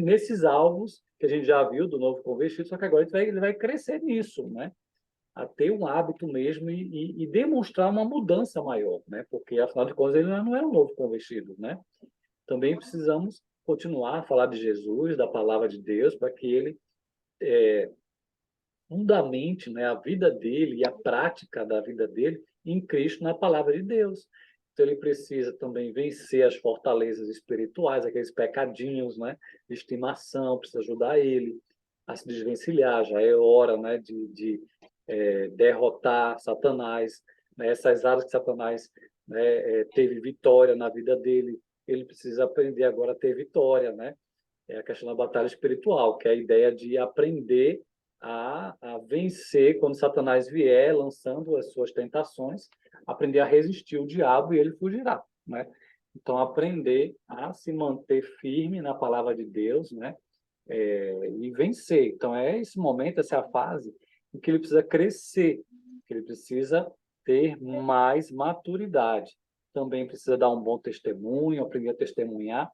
Nesses alvos que a gente já viu do novo convertido, só que agora ele vai crescer nisso, né? A ter um hábito mesmo e demonstrar uma mudança maior, né? Porque, afinal de contas, ele não é um novo convertido, né? Também precisamos continuar a falar de Jesus, da palavra de Deus, para que ele fundamente, né, a vida dele e a prática da vida dele em Cristo, na palavra de Deus. Então, ele precisa também vencer as fortalezas espirituais, aqueles pecadinhos, né, de estimação, precisa ajudar ele a se desvencilhar. Já é hora, né, de derrotar Satanás, né, essas áreas que Satanás, né, teve vitória na vida dele. Ele precisa aprender agora a ter vitória, né? É a questão da batalha espiritual, que é a ideia de aprender a vencer quando Satanás vier lançando as suas tentações, aprender a resistir o diabo e ele fugirá, né? Então, aprender a se manter firme na palavra de Deus, né? E vencer. Então, é esse momento, essa é a fase em que ele precisa crescer, que ele precisa ter mais maturidade. Também precisa dar um bom testemunho, aprender a testemunhar.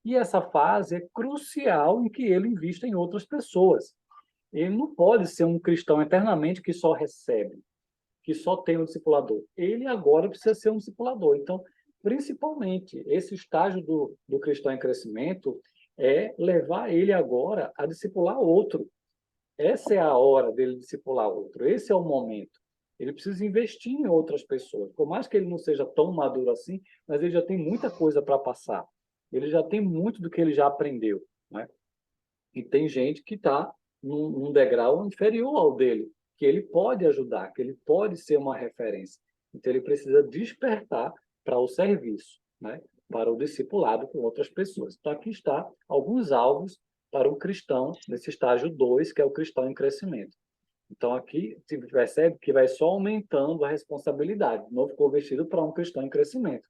E essa fase é crucial em que ele invista em outras pessoas. Ele não pode ser um cristão eternamente que só recebe, que só tem um discipulador. Ele agora precisa ser um discipulador. Então, principalmente, esse estágio do cristão em crescimento é levar ele agora a discipular outro. Essa é a hora dele discipular outro. Esse é o momento. Ele precisa investir em outras pessoas. Por mais que ele não seja tão maduro assim, mas ele já tem muita coisa para passar. Ele já tem muito do que ele já aprendeu, né? E tem gente que está num degrau inferior ao dele, que ele pode ajudar, que ele pode ser uma referência. Então, ele precisa despertar para o serviço, né? Para o discipulado com outras pessoas. Então, aqui está alguns alvos para um cristão nesse estágio 2, que é o cristão em crescimento. Então, aqui se percebe que vai só aumentando a responsabilidade, novo convertido para um cristão em crescimento.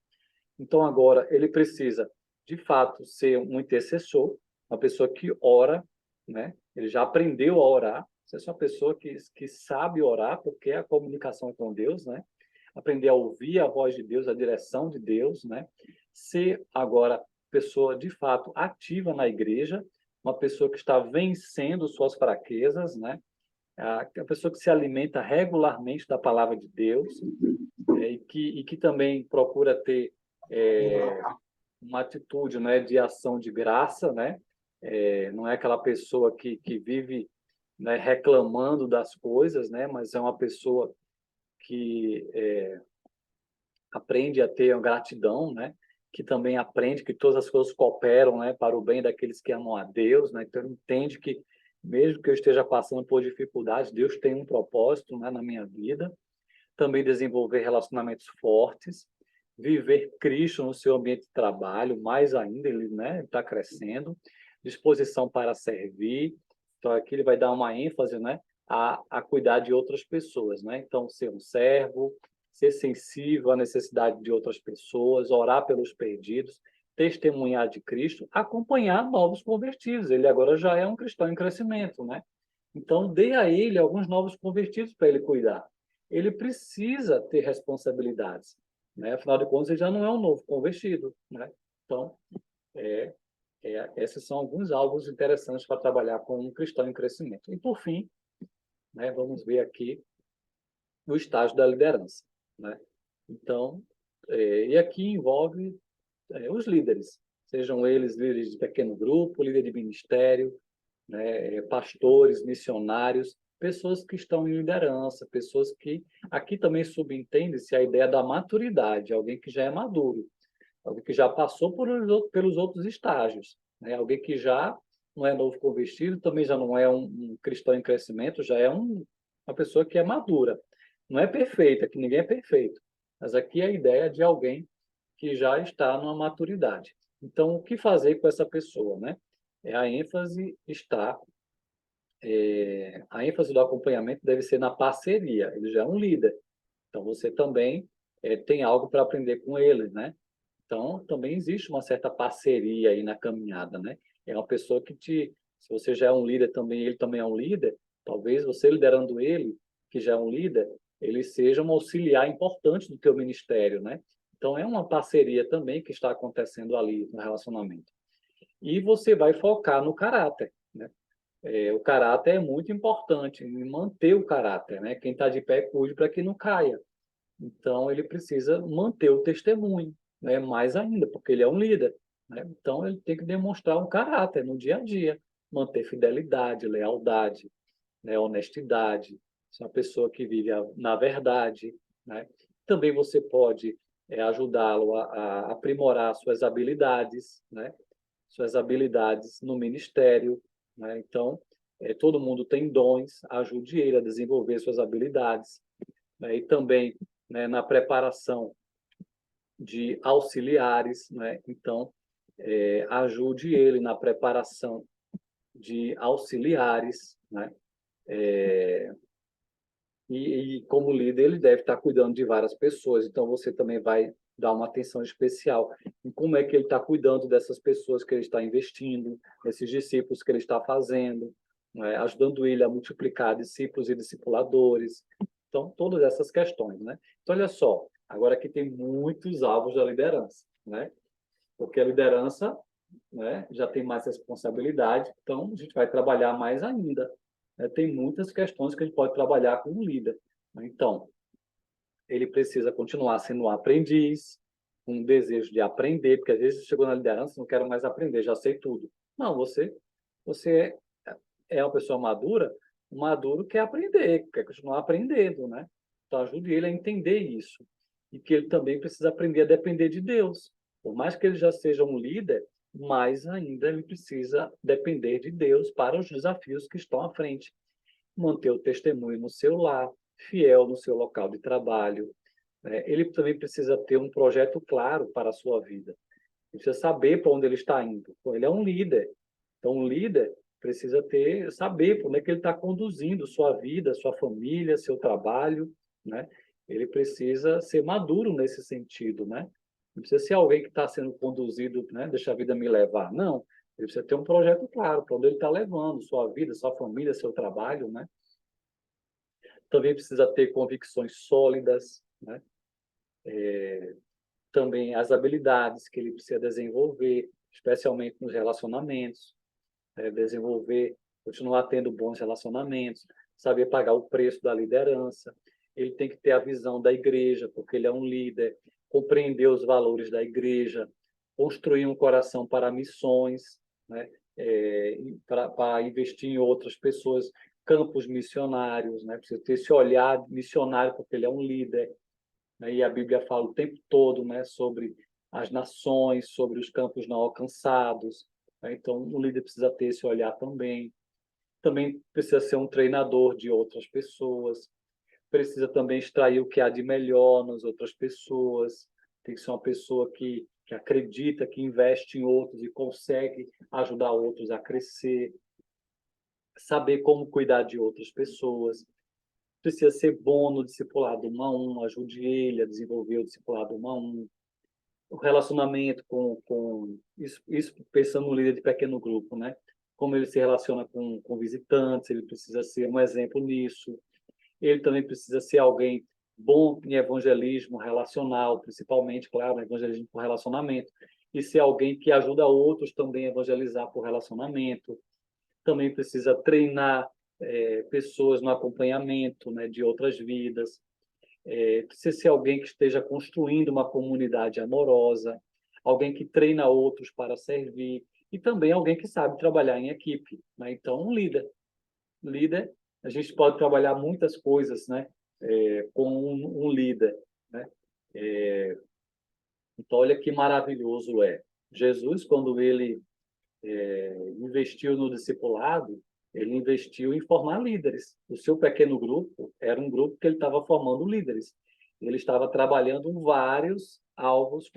Então, agora, ele precisa, de fato, ser um intercessor, uma pessoa que ora, né? Ele já aprendeu a orar, ser uma pessoa que sabe orar, porque é a comunicação com Deus, né? Aprender a ouvir a voz de Deus, a direção de Deus, né? Ser, agora, pessoa, de fato, ativa na igreja, uma pessoa que está vencendo suas fraquezas, né? A pessoa que se alimenta regularmente da palavra de Deus, e que também procura ter uma atitude, né, de ação de graça, né? Não é aquela pessoa que vive, né, reclamando das coisas, né? Mas é uma pessoa que aprende a ter uma gratidão, né? Que também aprende que todas as coisas cooperam, né, para o bem daqueles que amam a Deus, né? Então ele entende que mesmo que eu esteja passando por dificuldades, Deus tem um propósito, né, na minha vida. Também desenvolver relacionamentos fortes, viver Cristo no seu ambiente de trabalho, mais ainda, ele, né, está crescendo, disposição para servir. Então aqui ele vai dar uma ênfase, né, a cuidar de outras pessoas, né? Então ser um servo, ser sensível à necessidade de outras pessoas, orar pelos perdidos, testemunhar de Cristo, acompanhar novos convertidos. Ele agora já é um cristão em crescimento, né? Então dê a ele alguns novos convertidos para ele cuidar. Ele precisa ter responsabilidades, né? Afinal de contas, ele já não é um novo convertido, né? Então, esses são alguns alvos interessantes para trabalhar com um cristão em crescimento. E, por fim, né, vamos ver aqui o estágio da liderança, né? Então, e aqui envolve os líderes, sejam eles líderes de pequeno grupo, líder de ministério, né, pastores, missionários, pessoas que estão em liderança, pessoas que aqui também subentende-se a ideia da maturidade, alguém que já é maduro, alguém que já passou pelos outros estágios, né? Alguém que já não é novo convertido, também já não é um cristão em crescimento, já é uma pessoa que é madura. Não é perfeita, que ninguém é perfeito, mas aqui é a ideia de alguém que já está numa maturidade. Então, o que fazer com essa pessoa, né? A ênfase está, a ênfase do acompanhamento deve ser na parceria. Ele já é um líder, então você também tem algo para aprender com ele, né? Então, também existe uma certa parceria aí na caminhada, né? É uma pessoa se você já é um líder também, ele também é um líder, talvez você liderando ele, que já é um líder, ele seja um auxiliar importante do teu ministério, né? Então, é uma parceria também que está acontecendo ali no relacionamento. E você vai focar no caráter, né? O caráter é muito importante, em manter o caráter, né? Quem está de pé, cuide para que não caia. Então, ele precisa manter o testemunho, né? Mais ainda, porque ele é um líder, né? Então, ele tem que demonstrar um caráter no dia a dia, manter fidelidade, lealdade, né? Honestidade, ser uma pessoa que vive na verdade, né? Também você pode ajudá-lo a aprimorar suas habilidades, né? Suas habilidades no ministério, né? Então, todo mundo tem dons, ajude ele a desenvolver suas habilidades, né? E também, né, na preparação de auxiliares, né? Então, ajude ele na preparação de auxiliares, né? E como líder, ele deve estar cuidando de várias pessoas, então você também vai dar uma atenção especial em como é que ele está cuidando dessas pessoas que ele está investindo, nesses discípulos que ele está fazendo, né? Ajudando ele a multiplicar discípulos e discipuladores. Então, todas essas questões, né? Então, olha só, agora aqui tem muitos alvos da liderança, né? Porque a liderança, né, já tem mais responsabilidade, então a gente vai trabalhar mais ainda, né? Tem muitas questões que a gente pode trabalhar com o líder, né? Então, ele precisa continuar sendo um aprendiz, com um desejo de aprender, porque às vezes chegou na liderança, não quero mais aprender, já sei tudo. Não, você é uma pessoa madura, o maduro quer aprender, quer continuar aprendendo, né? Então, ajude ele a entender isso. E que ele também precisa aprender a depender de Deus. Por mais que ele já seja um líder, mais ainda ele precisa depender de Deus para os desafios que estão à frente. Manter o testemunho no seu lar, fiel no seu local de trabalho, né? Ele também precisa ter um projeto claro para a sua vida. Ele precisa saber para onde ele está indo. Então, ele é um líder. Então, um líder precisa saber para onde é que ele está conduzindo sua vida, sua família, seu trabalho, né? Ele precisa ser maduro nesse sentido, né? Não precisa ser alguém que está sendo conduzido, né? Deixa a vida me levar. Não. Ele precisa ter um projeto claro para onde ele está levando sua vida, sua família, seu trabalho, né? Também precisa ter convicções sólidas, né? Também as habilidades que ele precisa desenvolver, especialmente nos relacionamentos, desenvolver, continuar tendo bons relacionamentos, saber pagar o preço da liderança. Ele tem que ter a visão da igreja, porque ele é um líder. compreender os valores da igreja, construir um coração para missões, né? Para investir em outras pessoas, campos missionários, né? Precisa ter esse olhar missionário, porque ele é um líder, né? E a Bíblia fala o tempo todo, né, sobre as nações, sobre os campos não alcançados, né? Então, o líder precisa ter esse olhar também. Também precisa ser um treinador de outras pessoas, precisa também extrair o que há de melhor nas outras pessoas, tem que ser uma pessoa que acredita, que investe em outros e consegue ajudar outros a crescer, saber como cuidar de outras pessoas, precisa ser bom no discipulado 1 a 1, ajude ele a desenvolver o discipulado 1 a 1, o relacionamento com isso pensando no líder de pequeno grupo, né? Como ele se relaciona com visitantes, ele precisa ser um exemplo nisso. Ele também precisa ser alguém bom em evangelismo relacional, principalmente, claro, evangelismo por relacionamento, e ser alguém que ajuda outros também a evangelizar por relacionamento. Também precisa treinar pessoas no acompanhamento, né, de outras vidas. Precisa ser alguém que esteja construindo uma comunidade amorosa, alguém que treina outros para servir, e também alguém que sabe trabalhar em equipe, né? Então, um líder. Líder, a gente pode trabalhar muitas coisas, né, com um líder, né? Então, olha que maravilhoso é. Jesus, quando ele investiu no discipulado, ele investiu em formar líderes. O seu pequeno grupo era um grupo que ele estava formando líderes. Ele estava trabalhando vários alvos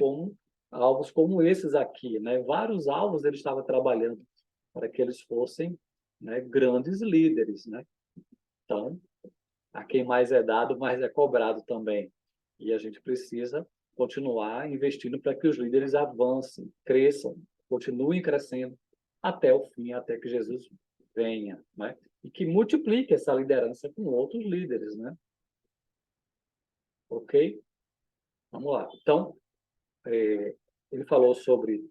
como esses aqui, né? Vários alvos ele estava trabalhando para que eles fossem, né, grandes líderes, né? Então, a quem mais é dado, mais é cobrado também. E a gente precisa continuar investindo para que os líderes avancem, cresçam, continuem crescendo até o fim, até que Jesus venha, né? E que multiplique essa liderança com outros líderes, né? Ok? Vamos lá. Então, ele falou sobre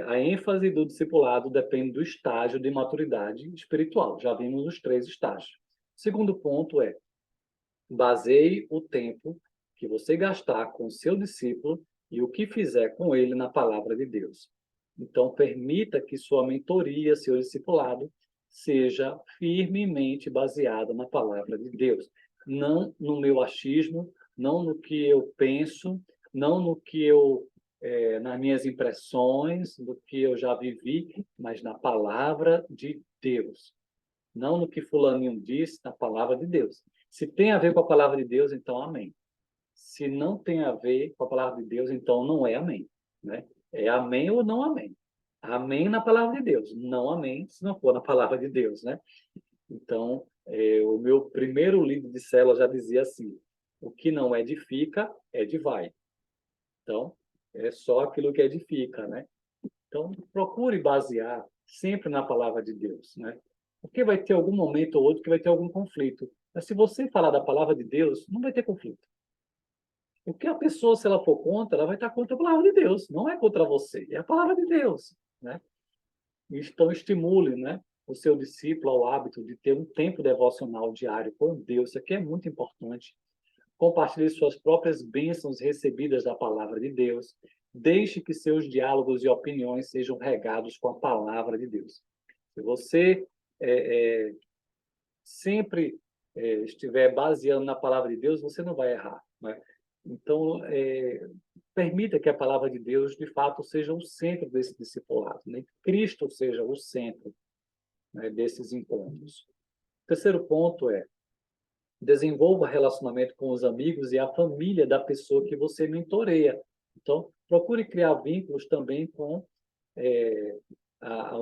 a ênfase do discipulado depende do estágio de maturidade espiritual. Já vimos os 3 estágios. Segundo ponto é: baseie o tempo que você gastar com o seu discípulo e o que fizer com ele na palavra de Deus. Então, permita que sua mentoria, seu discipulado, seja firmemente baseada na palavra de Deus. Não no meu achismo, não no que eu penso, não no que eu, nas minhas impressões, no que eu já vivi, mas na palavra de Deus. Não no que fulaninho disse, na palavra de Deus. Se tem a ver com a palavra de Deus, então amém. Se não tem a ver com a palavra de Deus, então não é amém, né? É amém ou não amém. Amém na palavra de Deus, não amém se não for na palavra de Deus, né? Então, o meu primeiro livro de célula já dizia assim: o que não edifica, edifai. Então, é só aquilo que edifica, né? Então, procure basear sempre na palavra de Deus, né? Porque vai ter algum momento ou outro que vai ter algum conflito. Mas se você falar da palavra de Deus, não vai ter conflito. Porque a pessoa, se ela for contra, ela vai estar contra a palavra de Deus, não é contra você, é a palavra de Deus, né? Então, estimule, né, o seu discípulo ao hábito de ter um tempo devocional diário com Deus. Isso aqui é muito importante. Compartilhe suas próprias bênçãos recebidas da palavra de Deus. Deixe que seus diálogos e opiniões sejam regados com a palavra de Deus. Se você sempre estiver baseando na palavra de Deus, você não vai errar, né? Então, permita que a palavra de Deus, de fato, seja o centro desse discipulado, né? Cristo seja o centro, né, desses encontros. O terceiro ponto é: desenvolva relacionamento com os amigos e a família da pessoa que você mentoreia. Então, procure criar vínculos também com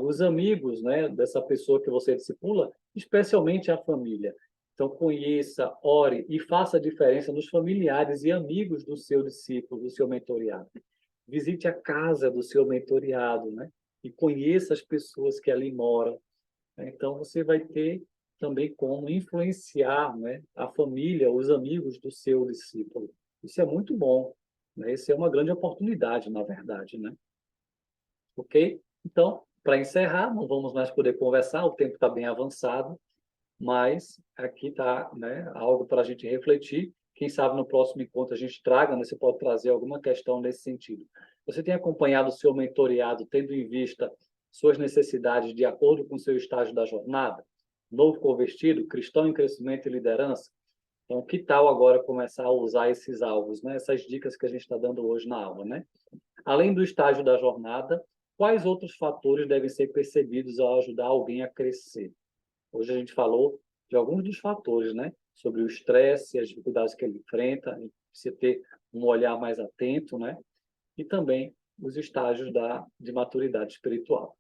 os amigos, né, dessa pessoa que você discipula, especialmente a família. Então, conheça, ore e faça a diferença nos familiares e amigos do seu discípulo, do seu mentoriado. Visite a casa do seu mentoriado, né, e conheça as pessoas que ali moram. Então, você vai ter também como influenciar, né, a família, os amigos do seu discípulo. Isso é muito bom, né? Isso é uma grande oportunidade, na verdade, né? Ok? Então, para encerrar, não vamos mais poder conversar, o tempo está bem avançado, mas aqui está, né, algo para a gente refletir quem sabe no próximo encontro a gente traga, né, você pode trazer alguma questão nesse sentido. Você tem acompanhado o seu mentoreado, tendo em vista suas necessidades de acordo com o seu estágio da jornada? Novo convertido, cristão em crescimento e liderança? Então, que tal agora começar a usar esses alvos, né? Essas dicas que a gente está dando hoje na aula, né? Além do estágio da jornada, quais outros fatores devem ser percebidos ao ajudar alguém a crescer? Hoje a gente falou de alguns dos fatores, né? Sobre o estresse, as dificuldades que ele enfrenta, você ter um olhar mais atento, né? E também os estágios de maturidade espiritual.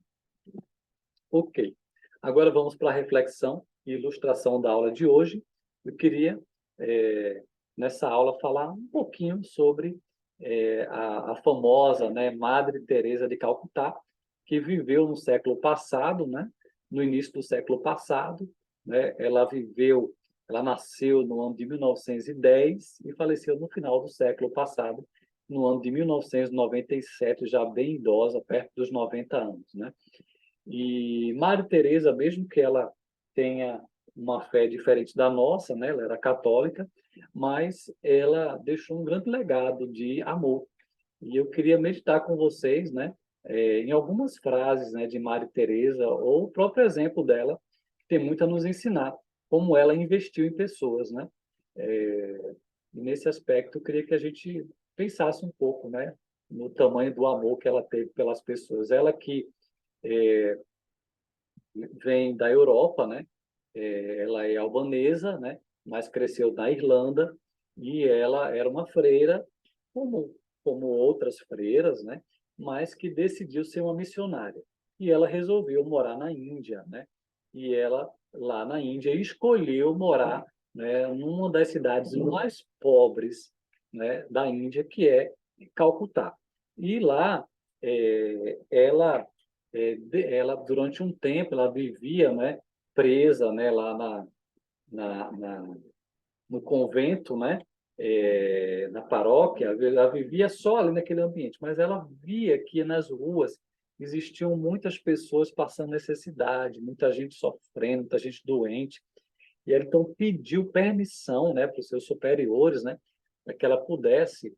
Ok. Agora vamos para a reflexão e ilustração da aula de hoje. Eu queria, nessa aula, falar um pouquinho sobre a famosa, né, Madre Teresa de Calcutá, que viveu no século passado, né? No início do século passado, né? Ela nasceu no ano de 1910 e faleceu no final do século passado, no ano de 1997, já bem idosa, perto dos 90 anos, né? E Madre Teresa, mesmo que ela tenha uma fé diferente da nossa, né? Ela era católica, mas ela deixou um grande legado de amor. E eu queria meditar com vocês, né? Em algumas frases, né, de Madre Teresa ou o próprio exemplo dela, que tem muito a nos ensinar, como ela investiu em pessoas, né? E nesse aspecto, eu queria que a gente pensasse um pouco, né, no tamanho do amor que ela teve pelas pessoas. Ela que vem da Europa, né? Ela é albanesa, né? Mas cresceu na Irlanda e ela era uma freira, como outras freiras, né? Mas que decidiu ser uma missionária. E ela resolveu morar na Índia, né? E ela, lá na Índia, escolheu morar, né, numa das cidades mais pobres, né, da Índia, que é Calcutá. E lá, ela, durante um tempo, ela vivia, né, presa, né, lá no convento, né, na paróquia. Ela vivia só ali naquele ambiente, mas ela via que nas ruas existiam muitas pessoas passando necessidade, muita gente sofrendo, muita gente doente. E ela então pediu permissão, né, para os seus superiores, né, para que ela pudesse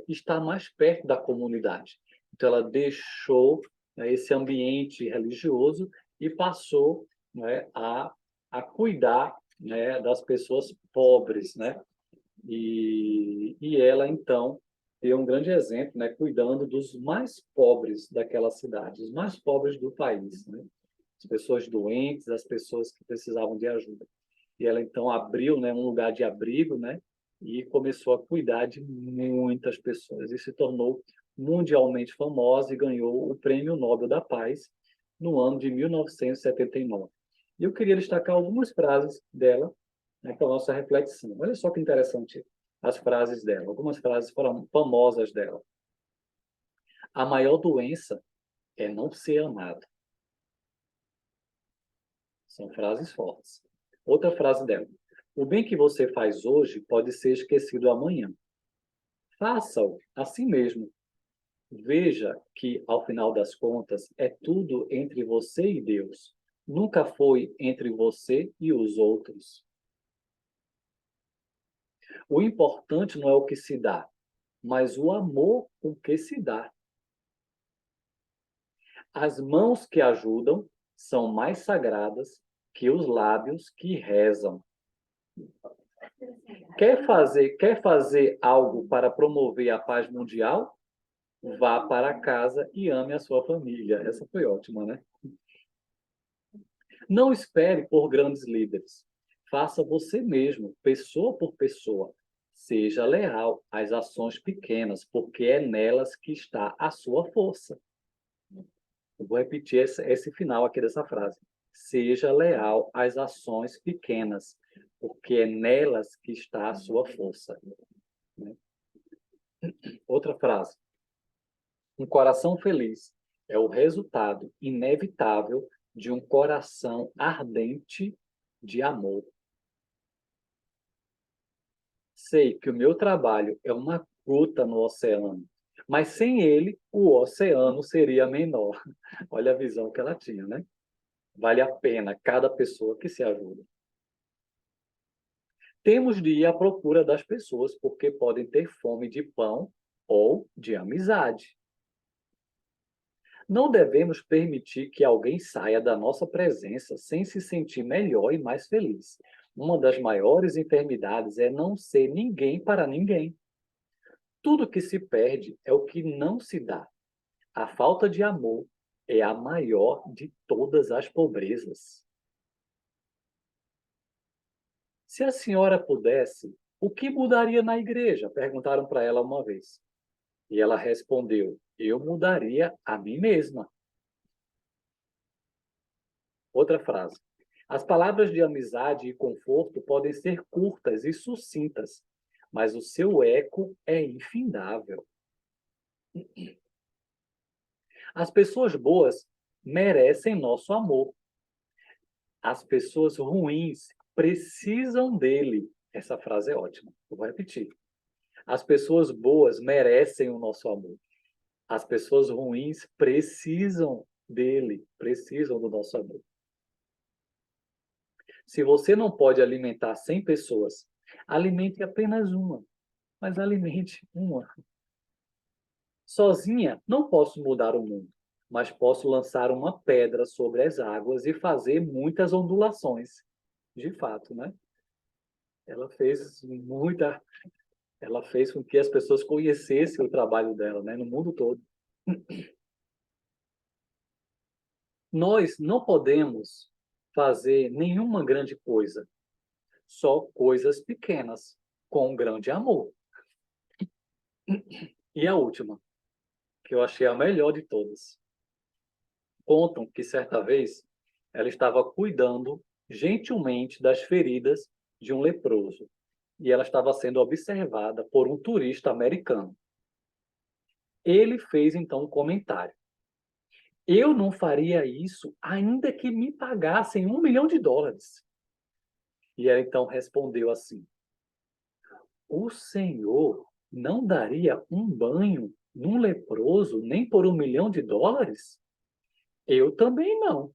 estar mais perto da comunidade. Então ela deixou, né, esse ambiente religioso e passou, né, a cuidar, né, das pessoas pobres, né? E ela, então, deu um grande exemplo, né, cuidando dos mais pobres daquela cidade, os mais pobres do país, né? As pessoas doentes, as pessoas que precisavam de ajuda. E ela, então, abriu, né, um lugar de abrigo, né, e começou a cuidar de muitas pessoas. E se tornou mundialmente famosa e ganhou o Prêmio Nobel da Paz no ano de 1979. E eu queria destacar algumas frases dela, né, para a nossa reflexão. Olha só que interessante as frases dela, algumas frases famosas dela. A maior doença é não ser amado. São frases fortes. Outra frase dela. O bem que você faz hoje pode ser esquecido amanhã. Faça-o assim mesmo. Veja que, ao final das contas, é tudo entre você e Deus. Nunca foi entre você e os outros. O importante não é o que se dá, mas o amor com que se dá. As mãos que ajudam são mais sagradas que os lábios que rezam. Quer fazer algo para promover a paz mundial? Vá para casa e ame a sua família. Essa foi ótima, né? Não espere por grandes líderes. Faça você mesmo, pessoa por pessoa. Seja leal às ações pequenas, porque é nelas que está a sua força. Eu vou repetir esse final aqui dessa frase. Seja leal às ações pequenas, porque é nelas que está a sua força. Outra frase. Um coração feliz é o resultado inevitável de um coração ardente de amor. Sei que o meu trabalho é uma gota no oceano, mas sem ele, o oceano seria menor. Olha a visão que ela tinha, né? Vale a pena cada pessoa que se ajuda. Temos de ir à procura das pessoas, porque podem ter fome de pão ou de amizade. Não devemos permitir que alguém saia da nossa presença sem se sentir melhor e mais feliz. Uma das maiores enfermidades é não ser ninguém para ninguém. Tudo que se perde é o que não se dá. A falta de amor é a maior de todas as pobrezas. Se a senhora pudesse, o que mudaria na igreja? Perguntaram para ela uma vez. E ela respondeu: eu mudaria a mim mesma. Outra frase. As palavras de amizade e conforto podem ser curtas e sucintas, mas o seu eco é infindável. As pessoas boas merecem nosso amor. As pessoas ruins precisam dele. Essa frase é ótima. Eu vou repetir. As pessoas boas merecem o nosso amor. As pessoas ruins precisam dele, precisam do nosso amor. Se você não pode alimentar 100 pessoas, alimente apenas uma, mas alimente uma. Sozinha, não posso mudar o mundo, mas posso lançar uma pedra sobre as águas e fazer muitas ondulações. De fato, né? Ela fez com que as pessoas conhecessem o trabalho dela, né, no mundo todo. Nós não podemos fazer nenhuma grande coisa, só coisas pequenas, com grande amor. E a última, que eu achei a melhor de todas. Contam que certa vez ela estava cuidando gentilmente das feridas de um leproso e ela estava sendo observada por um turista americano. Ele fez então um comentário: eu não faria isso ainda que me pagassem $1 milhão. E ela então respondeu assim: o senhor não daria um banho num leproso nem por $1 milhão? Eu também não.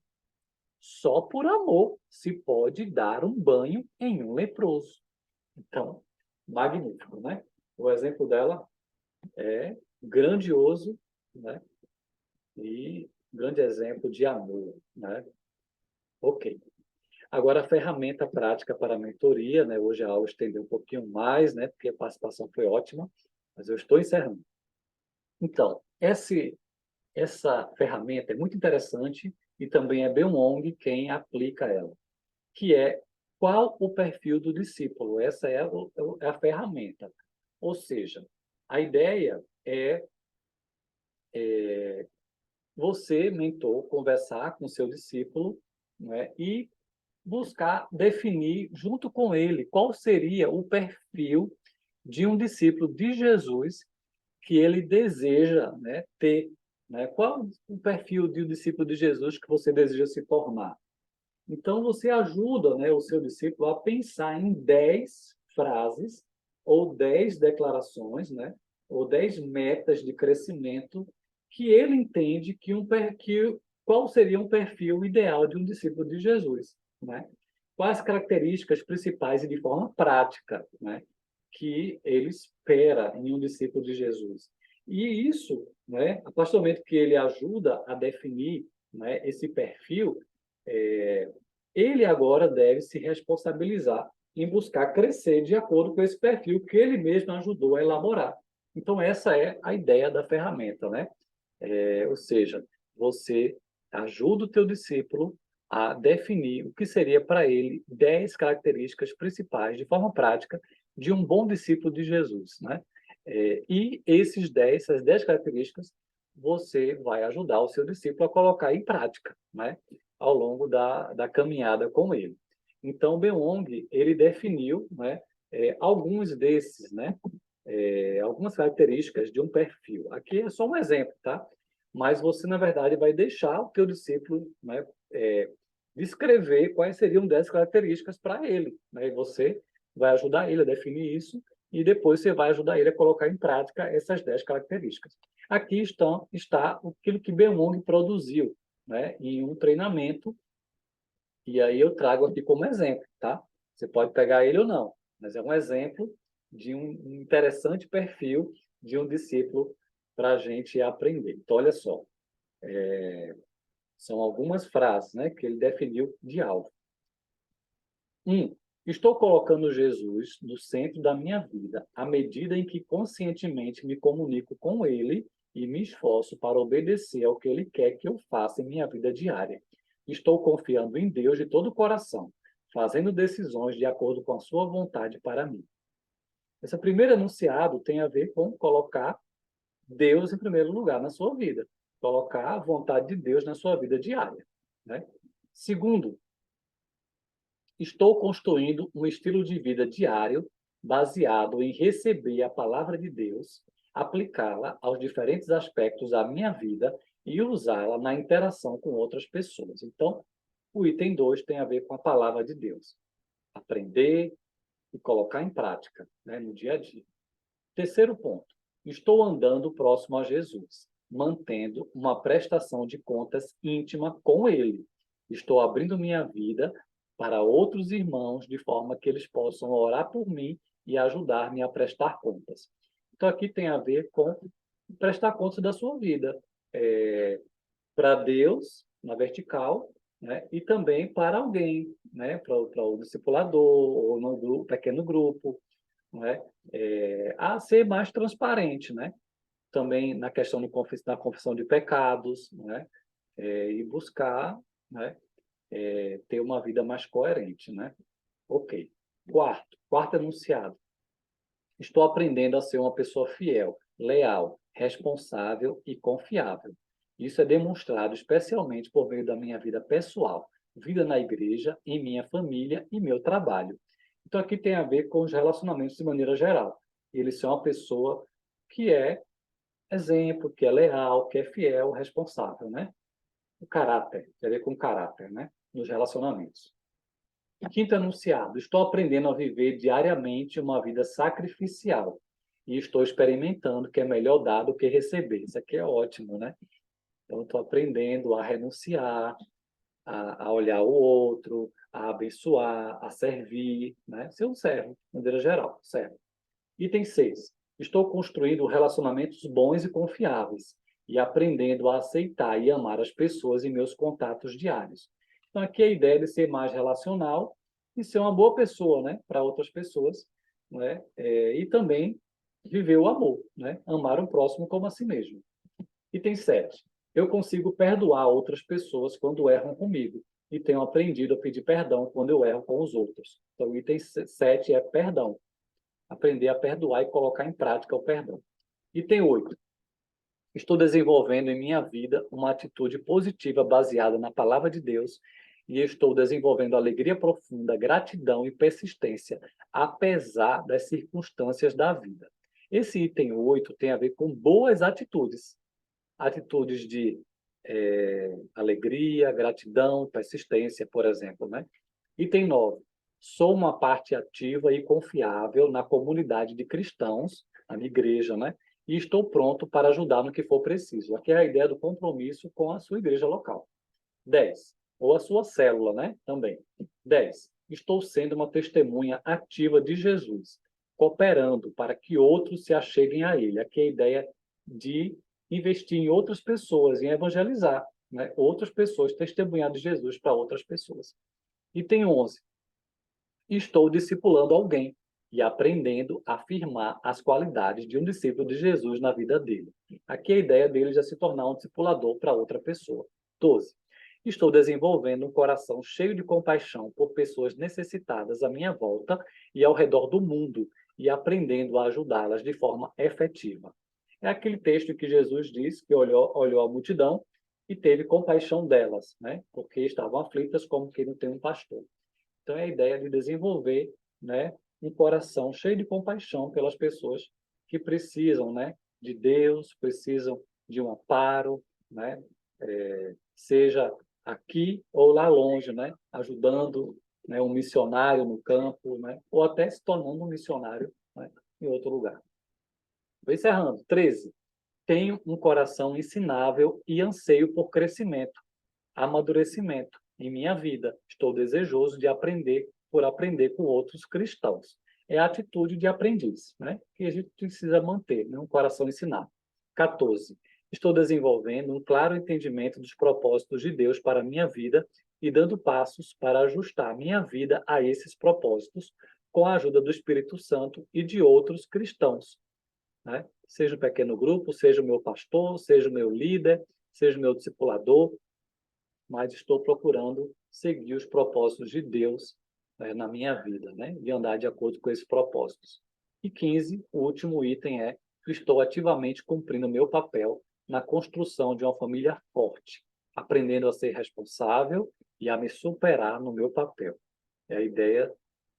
Só por amor se pode dar um banho em um leproso. Então, magnífico, né? O exemplo dela é grandioso, né? E grande exemplo de amor, né? Ok. Agora, a ferramenta prática para a mentoria, né? Hoje a aula estendeu um pouquinho mais, né? Porque a participação foi ótima, mas eu estou encerrando. Então, essa ferramenta é muito interessante e também é Beumong quem aplica ela, que é qual o perfil do discípulo. Essa é a ferramenta. Ou seja, a ideia é você, mentor, conversar com seu discípulo, né, e buscar definir junto com ele qual seria o perfil de um discípulo de Jesus que ele deseja, né, ter. Né? Qual o perfil de um discípulo de Jesus que você deseja se tornar? Então, você ajuda, né, o seu discípulo a pensar em 10 frases ou 10 declarações, né, ou 10 metas de crescimento que ele entende qual seria um perfil ideal de um discípulo de Jesus, né? Quais características principais e de forma prática, né, que ele espera em um discípulo de Jesus. E isso, né, a partir do momento que ele ajuda a definir, né, esse perfil, ele agora deve se responsabilizar em buscar crescer de acordo com esse perfil que ele mesmo ajudou a elaborar. Então, essa é a ideia da ferramenta, né? Ou seja, você ajuda o teu discípulo a definir o que seria para ele 10 características principais, de forma prática, de um bom discípulo de Jesus, né? E essas 10 características, você vai ajudar o seu discípulo a colocar em prática, né? Ao longo da caminhada com ele. Então, o Beong, ele definiu, né, alguns desses, né? Algumas características de um perfil. Aqui é só um exemplo, tá? Mas você, na verdade, vai deixar o teu discípulo, né, descrever quais seriam 10 características para ele, né? E você vai ajudar ele a definir isso e depois você vai ajudar ele a colocar em prática essas 10 características. Aqui está aquilo que Beong produziu, né, em um treinamento, e aí eu trago aqui como exemplo, tá? Você pode pegar ele ou não, mas é um exemplo de um interessante perfil de um discípulo para a gente aprender. Então, olha só, são algumas frases, né, que ele definiu de alvo. 1. Estou colocando Jesus no centro da minha vida, à medida em que conscientemente me comunico com Ele e me esforço para obedecer ao que Ele quer que eu faça em minha vida diária. Estou confiando em Deus de todo o coração, fazendo decisões de acordo com a sua vontade para mim. Esse primeiro enunciado tem a ver com colocar Deus em primeiro lugar na sua vida, colocar a vontade de Deus na sua vida diária, né? Segundo, estou construindo um estilo de vida diário baseado em receber a palavra de Deus, aplicá-la aos diferentes aspectos da minha vida e usá-la na interação com outras pessoas. Então, o item 2 tem a ver com a palavra de Deus. Aprender e colocar em prática, né, no dia a dia. Terceiro ponto. Estou andando próximo a Jesus, mantendo uma prestação de contas íntima com Ele. Estou abrindo minha vida para outros irmãos, de forma que eles possam orar por mim e ajudar-me a prestar contas. Então, aqui tem a ver com prestar contas da sua vida. Para Deus, na vertical, né? E também para alguém, né? Para o discipulador, ou no grupo, pequeno grupo, né? A ser mais transparente, né? Também na questão da confissão de pecados, né? E buscar, né? Ter uma vida mais coerente, né? Ok. Quarto enunciado. Estou aprendendo a ser uma pessoa fiel, leal, responsável e confiável. Isso é demonstrado especialmente por meio da minha vida pessoal, vida na igreja, em minha família e meu trabalho. Então, aqui tem a ver com os relacionamentos de maneira geral. Ele é uma pessoa que é exemplo, que é leal, que é fiel, responsável, né? O caráter, tem a ver com caráter, né? Nos relacionamentos. E quinto enunciado, estou aprendendo a viver diariamente uma vida sacrificial e estou experimentando que é melhor dar do que receber. Isso aqui é ótimo, né? Então, estou aprendendo a renunciar, a olhar o outro, a abençoar, a servir, né? Ser um servo, de maneira geral, servo. Item 6. Estou construindo relacionamentos bons e confiáveis e aprendendo a aceitar e amar as pessoas em meus contatos diários. Então, aqui a ideia de ser mais relacional e ser uma boa pessoa, né? Para outras pessoas, né? E também viver o amor, né? Amar o próximo como a si mesmo. Item 7. Eu consigo perdoar outras pessoas quando erram comigo e tenho aprendido a pedir perdão quando eu erro com os outros. Então, o item 7 é perdão. Aprender a perdoar e colocar em prática o perdão. Item 8. Estou desenvolvendo em minha vida uma atitude positiva baseada na palavra de Deus e estou desenvolvendo alegria profunda, gratidão e persistência, apesar das circunstâncias da vida. Esse item 8 tem a ver com boas atitudes. Atitudes de alegria, gratidão, persistência, por exemplo, né? Item 9. Sou uma parte ativa e confiável na comunidade de cristãos, na minha igreja, né? E estou pronto para ajudar no que for preciso. Aqui é a ideia do compromisso com a sua igreja local. 10. Ou a sua célula, né? Também. 10. Estou sendo uma testemunha ativa de Jesus, cooperando para que outros se acheguem a Ele. Aqui é a ideia de investir em outras pessoas, em evangelizar, né? Outras pessoas, testemunhar de Jesus para outras pessoas. Item 11. Estou discipulando alguém e aprendendo a afirmar as qualidades de um discípulo de Jesus na vida dele. Aqui a ideia dele já se tornar um discipulador para outra pessoa. 12. Estou desenvolvendo um coração cheio de compaixão por pessoas necessitadas à minha volta e ao redor do mundo e aprendendo a ajudá-las de forma efetiva. É aquele texto que Jesus diz que olhou a multidão e teve compaixão delas, né? Porque estavam aflitas como quem não tem um pastor. Então, é a ideia de desenvolver, né, um coração cheio de compaixão pelas pessoas que precisam, né, de Deus, precisam de um amparo, né, seja aqui ou lá longe, né, ajudando, né, um missionário no campo, né, ou até se tornando um missionário, né, em outro lugar. Vou encerrando. 13. Tenho um coração ensinável e anseio por crescimento, amadurecimento em minha vida. Estou desejoso de aprender por aprender com outros cristãos. é a atitude de aprendiz, né? Que a gente precisa manter, né? Um coração ensinado. 14. Estou desenvolvendo um claro entendimento dos propósitos de Deus para a minha vida e dando passos para ajustar minha vida a esses propósitos com a ajuda do Espírito Santo e de outros cristãos, né? Seja o pequeno grupo, seja o meu pastor, seja o meu líder, seja o meu discipulador, mas estou procurando seguir os propósitos de Deus, né, na minha vida, né? De andar de acordo com esses propósitos. E 15, o último item é: estou ativamente cumprindo o meu papel na construção de uma família forte, aprendendo a ser responsável e a me superar no meu papel. É a ideia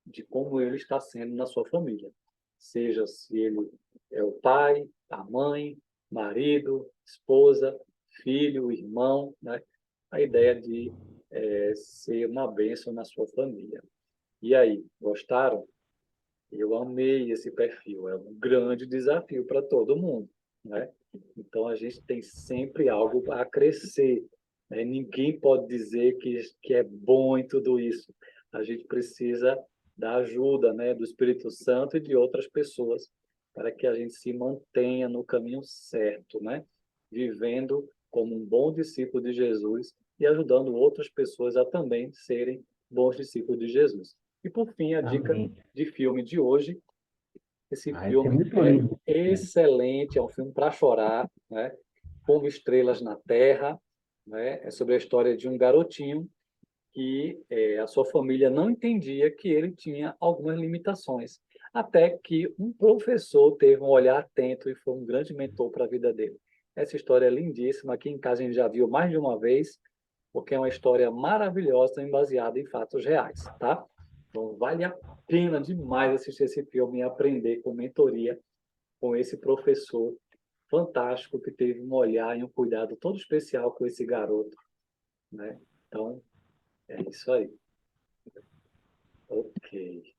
de como ele está sendo na sua família. Seja se ele é o pai, a mãe, marido, esposa, filho, irmão, né? A ideia de ser uma bênção na sua família. E aí, gostaram? Eu amei esse perfil. É um grande desafio para todo mundo, né? Então, a gente tem sempre algo a crescer, né? Ninguém pode dizer que é bom em tudo isso. A gente precisa da ajuda, né, do Espírito Santo e de outras pessoas para que a gente se mantenha no caminho certo, né? Vivendo como um bom discípulo de Jesus e ajudando outras pessoas a também serem bons discípulos de Jesus. E, por fim, a dica Amém. de filme de hoje. Esse Esse é filme muito é lindo. excelente, é um filme para chorar, né? Como Estrelas na Terra, né? É sobre a história de um garotinho que a sua família não entendia que ele tinha algumas limitações, até que um professor teve um olhar atento e foi um grande mentor para a vida dele. Essa história é lindíssima, aqui em casa a gente já viu mais de uma vez, porque é uma história maravilhosa e baseada em fatos reais, tá? Então, vale a pena demais assistir esse filme e aprender com mentoria com esse professor fantástico que teve um olhar e um cuidado todo especial com esse garoto, né? Então, é isso aí. Ok.